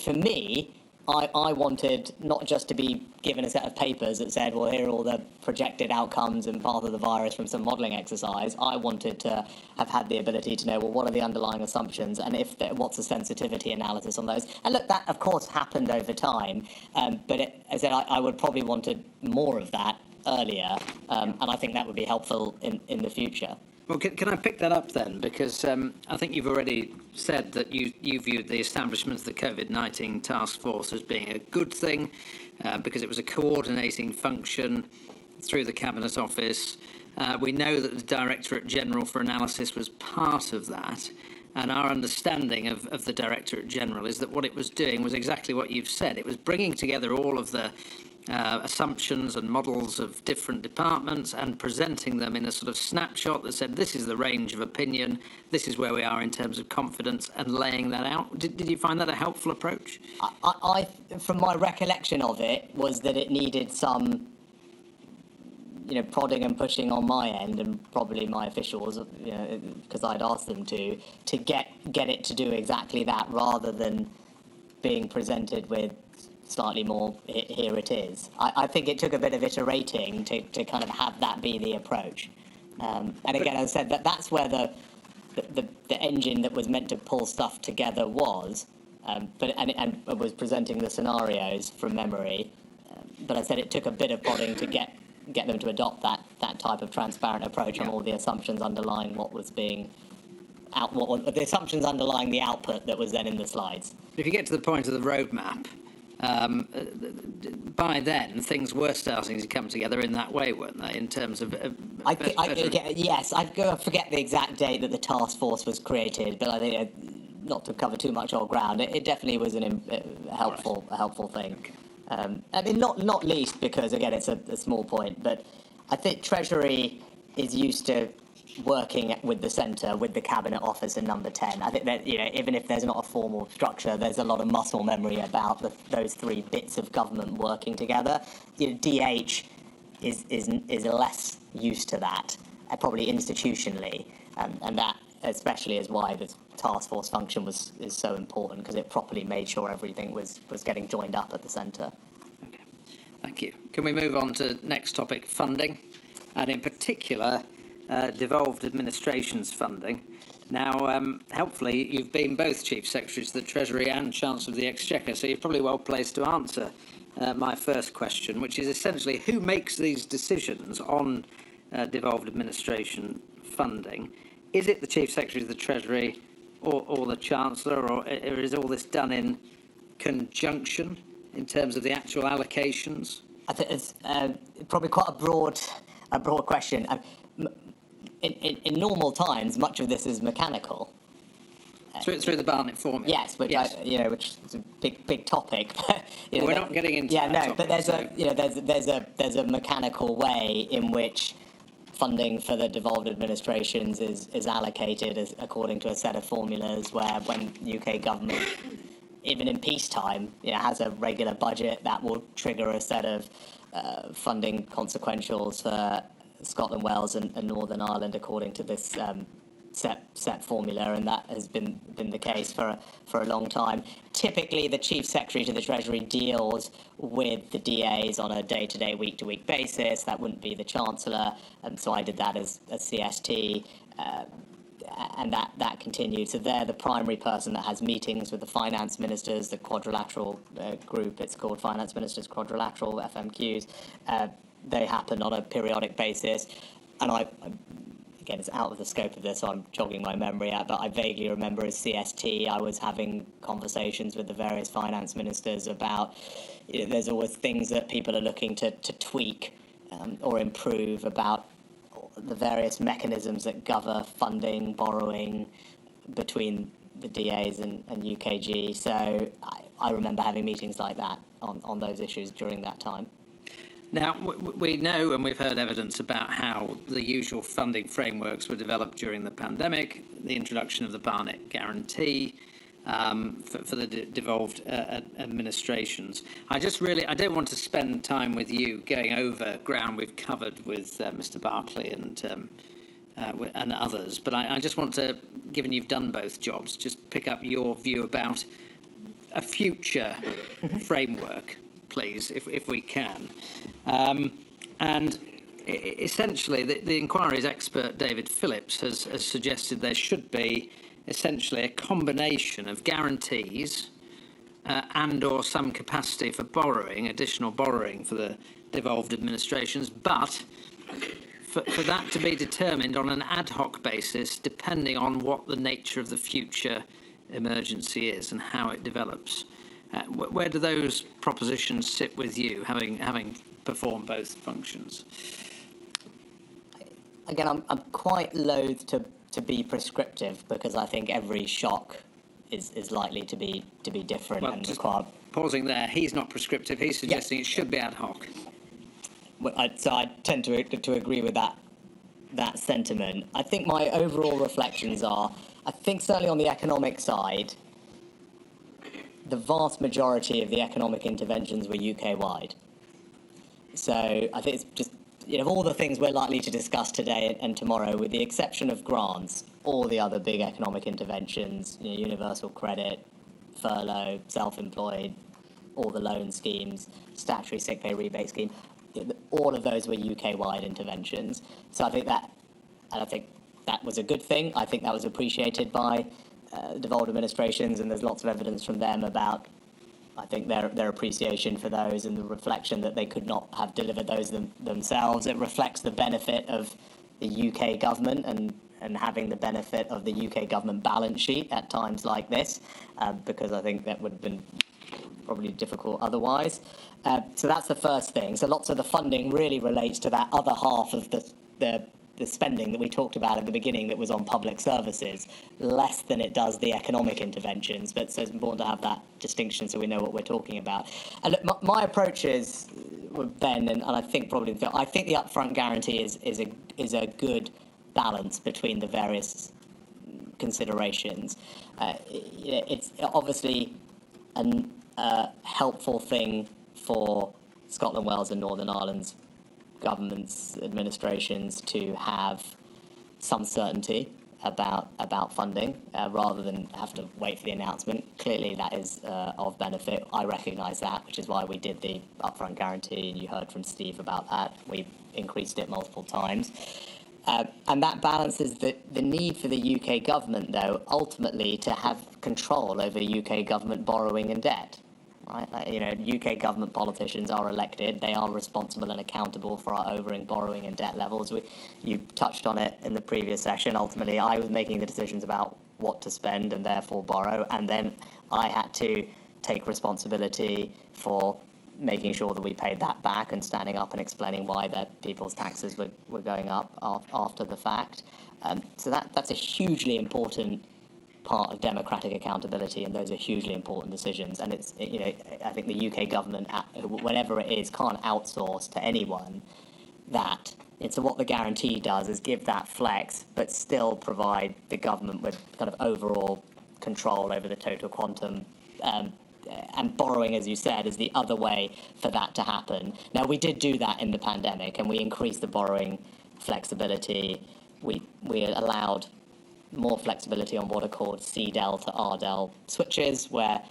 for me, I wanted not just to be given a set of papers that said, well, here are all the projected outcomes and path of the virus from some modelling exercise. I wanted to have had the ability to know, well, what are the underlying assumptions and what's the sensitivity analysis on those. And look, that, of course, happened over time. But as I said, I would probably wanted more of that earlier. And I think that would be helpful in the future. Well, can I pick that up then? Because I think you've already said that you viewed the establishment of the Covid-19 task force as being a good thing because it was a coordinating function through the Cabinet Office. We know that the Directorate General for Analysis was part of that. And our understanding of the Directorate General is that what it was doing was exactly what you've said. It was bringing together all of the assumptions and models of different departments and presenting them in a sort of snapshot that said, this is the range of opinion, this is where we are in terms of confidence, and laying that out. Did you find that a helpful approach? I from my recollection of it, was that it needed some prodding and pushing on my end, and probably my officials, because I'd asked them to get it to do exactly that, rather than being presented with slightly more, here it is. I think it took a bit of iterating to kind of have that be the approach. And again, as I said, that's where the engine that was meant to pull stuff together was, but was presenting the scenarios from memory. But I said it took a bit of prodding to get them to adopt that type of transparent approach on all the assumptions underlying what was being the assumptions underlying the output that was then in the slides. If you get to the point of the roadmap, by then things were starting to come together in that way, weren't they? In terms of yes, I forget the exact date that the task force was created, but I think not to cover too much old ground, it definitely was a helpful thing. Okay. I mean, not least because again it's a small point, but I think Treasury is used to working with the centre, with the Cabinet Office and Number 10. I think that, even if there's not a formal structure, there's a lot of muscle memory about those three bits of government working together. DH is less used to that, probably institutionally, and that especially is why the task force function is so important, because it properly made sure everything was getting joined up at the centre. Okay, thank you. Can we move on to next topic, funding, and in particular devolved administration's funding. Now, helpfully, you've been both Chief Secretaries of the Treasury and Chancellor of the Exchequer, so you're probably well placed to answer my first question, which is essentially who makes these decisions on devolved administration funding? Is it the Chief Secretary of the Treasury or the Chancellor, or is all this done in conjunction in terms of the actual allocations? I think it's probably quite a broad question. In normal times, much of this is mechanical. Through the Barnett formula. Yes, which is a big topic. But, we're not getting into that topic, but there's a mechanical way in which funding for the devolved administrations is allocated according to a set of formulas, where when UK government, even in peacetime, has a regular budget, that will trigger a set of funding consequentials for Scotland, Wales and Northern Ireland according to this set formula, and that has been the case for a long time. Typically, the Chief Secretary to the Treasury deals with the DAs on a day-to-day, week-to-week basis. That wouldn't be the Chancellor, and so I did that as CST, and that continued. So they're the primary person that has meetings with the finance ministers, the quadrilateral group. It's called Finance Ministers Quadrilateral, FMQs. They happen on a periodic basis, and again, it's out of the scope of this, so I'm jogging my memory out, but I vaguely remember as CST, I was having conversations with the various finance ministers about, there's always things that people are looking to tweak or improve about the various mechanisms that govern funding, borrowing between the DAs and UKG. So I remember having meetings like that on those issues during that time. Now, we know and we've heard evidence about how the usual funding frameworks were developed during the pandemic, the introduction of the Barnett Guarantee for the devolved administrations. I don't want to spend time with you going over ground we've covered with Mr. Barclay and others, but I just want to, given you've done both jobs, just pick up your view about a future framework, please, if we can. And essentially, the inquiry's expert, David Phillips, has suggested there should be essentially a combination of guarantees and or some capacity for borrowing, additional borrowing for the devolved administrations, but for that to be determined on an ad hoc basis, depending on what the nature of the future emergency is and how it develops. Where do those propositions sit with you, having performed both functions? Again, I'm quite loath to be prescriptive, because I think every shock is likely to be different and require. Pausing there, he's not prescriptive. He's suggesting it should be ad hoc. So I tend to agree with that sentiment. I think my overall reflections are, I think certainly on the economic side, the vast majority of the economic interventions were UK-wide. So I think it's just, of all the things we're likely to discuss today and tomorrow, with the exception of grants, all the other big economic interventions, universal credit, furlough, self-employed, all the loan schemes, statutory sick pay rebate scheme, all of those were UK-wide interventions. So I think that was a good thing. I think that was appreciated by devolved administrations, and there's lots of evidence from them about, I think, their appreciation for those and the reflection that they could not have delivered those themselves. It reflects the benefit of the UK government and having the benefit of the UK government balance sheet at times like this, because I think that would have been probably difficult otherwise. So that's the first thing. So lots of the funding really relates to that other half of the spending that we talked about at the beginning that was on public services, less than it does the economic interventions. But so it's important to have that distinction so we know what we're talking about. And look, my approach is, Ben, and I think probably the upfront guarantee is a good balance between the various considerations. It's obviously a helpful thing for Scotland, Wales and Northern Ireland's governments, administrations to have some certainty about funding rather than have to wait for the announcement. Clearly that is of benefit. I recognise that, which is why we did the upfront guarantee, and you heard from Steve about that. We increased it multiple times. And that balances the need for the UK government, though, ultimately to have control over UK government borrowing and debt. Right? UK government politicians are elected. They are responsible and accountable for our borrowing and debt levels. You touched on it in the previous session. Ultimately, I was making the decisions about what to spend and therefore borrow, and then I had to take responsibility for making sure that we paid that back and standing up and explaining why people's taxes were going up after the fact. So that's a hugely important part of democratic accountability, and those are hugely important decisions. And it's, I think the UK government, whatever it is, can't outsource to anyone that. And so what the guarantee does is give that flex, but still provide the government with kind of overall control over the total quantum. And borrowing, as you said, is the other way for that to happen. Now, we did do that in the pandemic, and we increased the borrowing flexibility. We allowed more flexibility on what are called CDEL to RDEL switches, where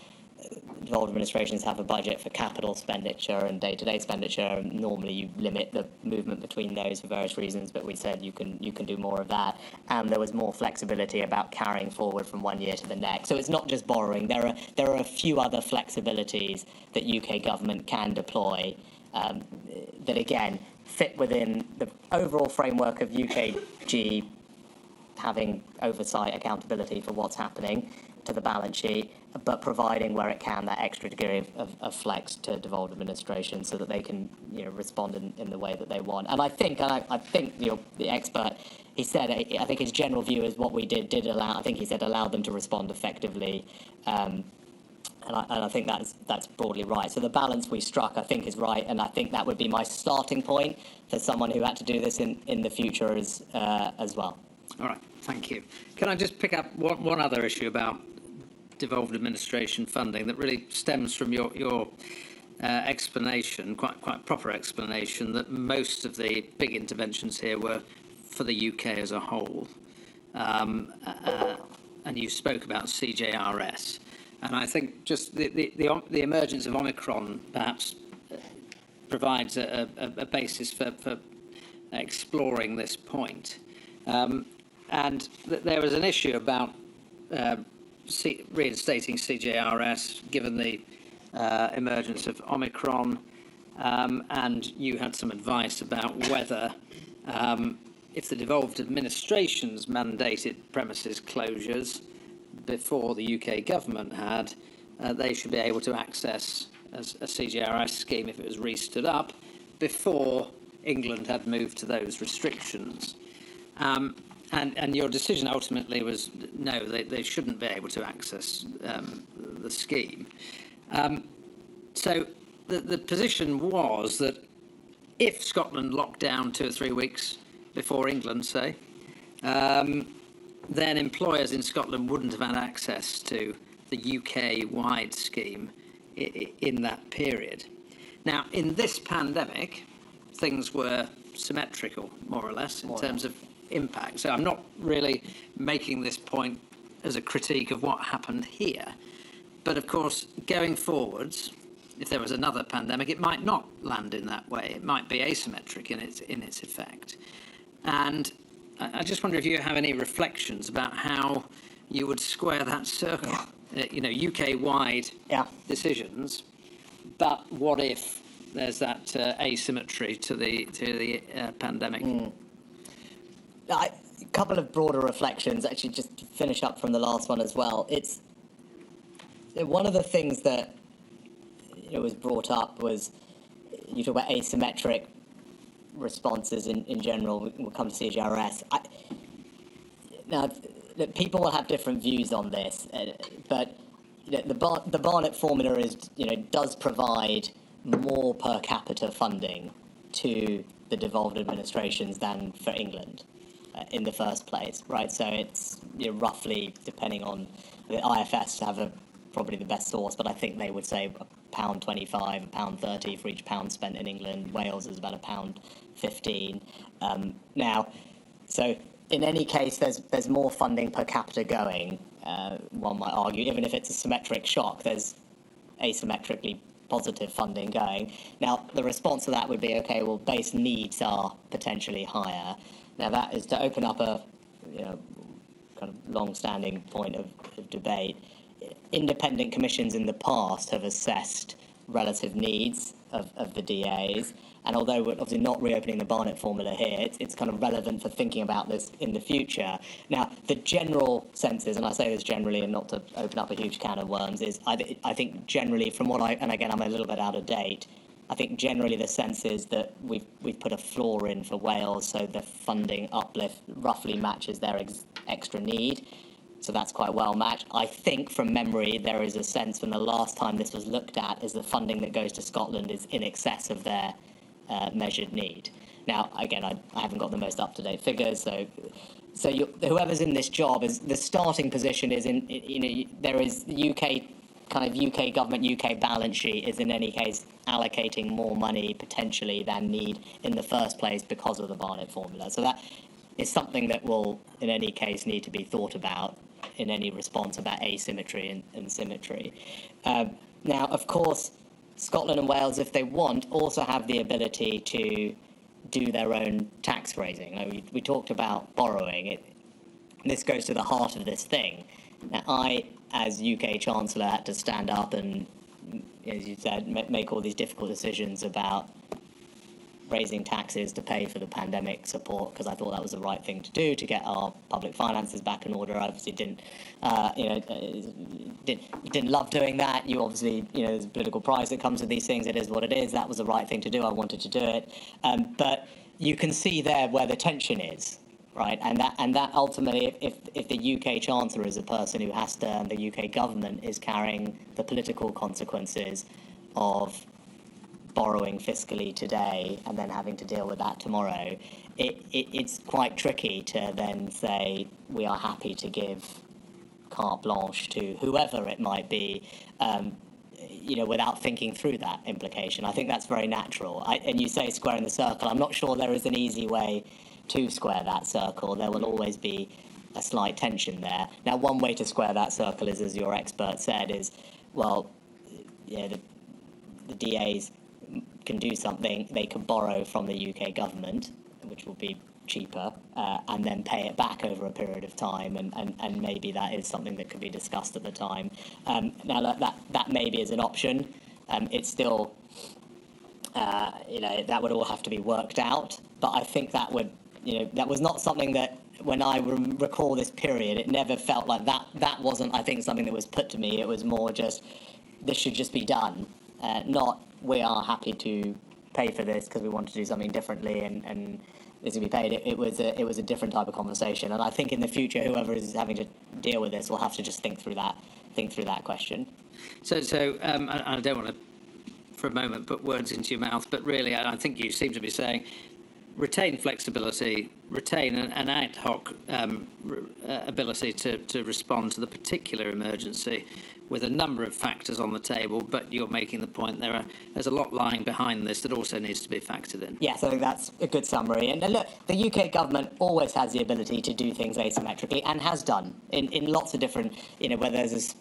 devolved administrations have a budget for capital expenditure and day-to-day expenditure. And normally you limit the movement between those for various reasons, but we said you can do more of that. And there was more flexibility about carrying forward from one year to the next. So it's not just borrowing. There are a few other flexibilities that UK government can deploy that, again, fit within the overall framework of UKG having oversight, accountability for what's happening to the balance sheet, but providing where it can that extra degree of flex to devolved administration so that they can respond in the way that they want. And I think the expert, he said, I think his general view is what we did allow. I think he said allow them to respond effectively, and I think that's broadly right. So the balance we struck, I think, is right, and I think that would be my starting point for someone who had to do this in the future as well. All right, thank you. Can I just pick up one other issue about devolved administration funding that really stems from your explanation, quite proper explanation, that most of the big interventions here were for the UK as a whole. And you spoke about CJRS. And I think just the emergence of Omicron perhaps provides a basis for exploring this point. And there was an issue about reinstating CJRS given the emergence of Omicron, and you had some advice about whether, if the devolved administrations mandated premises closures before the UK government had, they should be able to access a CJRS scheme if it was re-stood up before England had moved to those restrictions. And your decision ultimately was no, they shouldn't be able to access the scheme. So the position was that if Scotland locked down 2 or 3 weeks before England, say, then employers in Scotland wouldn't have had access to the UK-wide scheme in that period. Now, in this pandemic, things were symmetrical, more or less, in terms of impact. So I'm not really making this point as a critique of what happened here. But of course, going forwards, if there was another pandemic, it might not land in that way. It might be asymmetric in its effect. And I just wonder if you have any reflections about how you would square that circle. UK-wide decisions, but what if there's that asymmetry to the pandemic? A couple of broader reflections, actually, just to finish up from the last one as well. It's one of the things that was brought up was you talk about asymmetric responses in general. We'll come to CJRS. Now, people will have different views on this, but the Barnett formula does provide more per capita funding to the devolved administrations than for England in the first place, right? So it's roughly, depending on the IFS have probably the best source, but I think they would say £1.25, £1.30 for each pound spent in England. Wales is about £1.15. Now, so in any case, there's more funding per capita going. One might argue, even if it's a symmetric shock, there's asymmetrically positive funding going. Now, the response to that would be, okay, well, base needs are potentially higher. Now, that is to open up a kind of long-standing point of debate. Independent commissions in the past have assessed relative needs of the DAs, and although we're obviously not reopening the Barnett formula here, it's kind of relevant for thinking about this in the future. Now, the general sense is, and I say this generally and not to open up a huge can of worms, is I think generally from what and again I'm a little bit out of date, I think generally the sense is that we've put a floor in for Wales, so the funding uplift roughly matches their extra need. So that's quite well matched. I think from memory there is a sense from the last time this was looked at is the funding that goes to Scotland is in excess of their measured need. Now, again, I haven't got the most up-to-date figures, so whoever's in this job is the starting position is there is UK government, UK balance sheet is in any case allocating more money potentially than need in the first place because of the Barnett formula. So that is something that will in any case need to be thought about in any response about asymmetry and symmetry. Now, of course, Scotland and Wales, if they want, also have the ability to do their own tax raising. We talked about borrowing. This goes to the heart of this thing. Now, I, as UK Chancellor, had to stand up and, as you said, make all these difficult decisions about raising taxes to pay for the pandemic support because I thought that was the right thing to do to get our public finances back in order. I obviously didn't love doing that. You obviously, there's a political price that comes with these things. It is what it is. That was the right thing to do. I wanted to do it. But you can see there where the tension is, right? And that ultimately, if the UK Chancellor is a person who has to, and the UK government is carrying the political consequences of borrowing fiscally today and then having to deal with that tomorrow, it's quite tricky to then say we are happy to give carte blanche to whoever it might be, without thinking through that implication. I think that's very natural. And you say squaring the circle. I'm not sure there is an easy way to square that circle. There will always be a slight tension there. Now, one way to square that circle is, as your expert said, is, well, yeah, the DAs can do something. They can borrow from the UK government, which will be cheaper, and then pay it back over a period of time, and maybe that is something that could be discussed at the time. Now, that maybe is an option. It's still, that would all have to be worked out, but I think that would, that was not something that, when I recall this period, it never felt like that wasn't, I think, something that was put to me. It was more just, this should just be done, not we are happy to pay for this because we want to do something differently and this will be paid. It was a different type of conversation, and I think in the future, whoever is having to deal with this will have to just think through that question. So I don't want to, for a moment, put words into your mouth, but really, I think you seem to be saying, retain flexibility, retain an ad hoc ability to respond to the particular emergency with a number of factors on the table, but you're making the point there's a lot lying behind this that also needs to be factored in. Yes, I think that's a good summary. And look, the UK government always has the ability to do things asymmetrically and has done in lots of different, where there's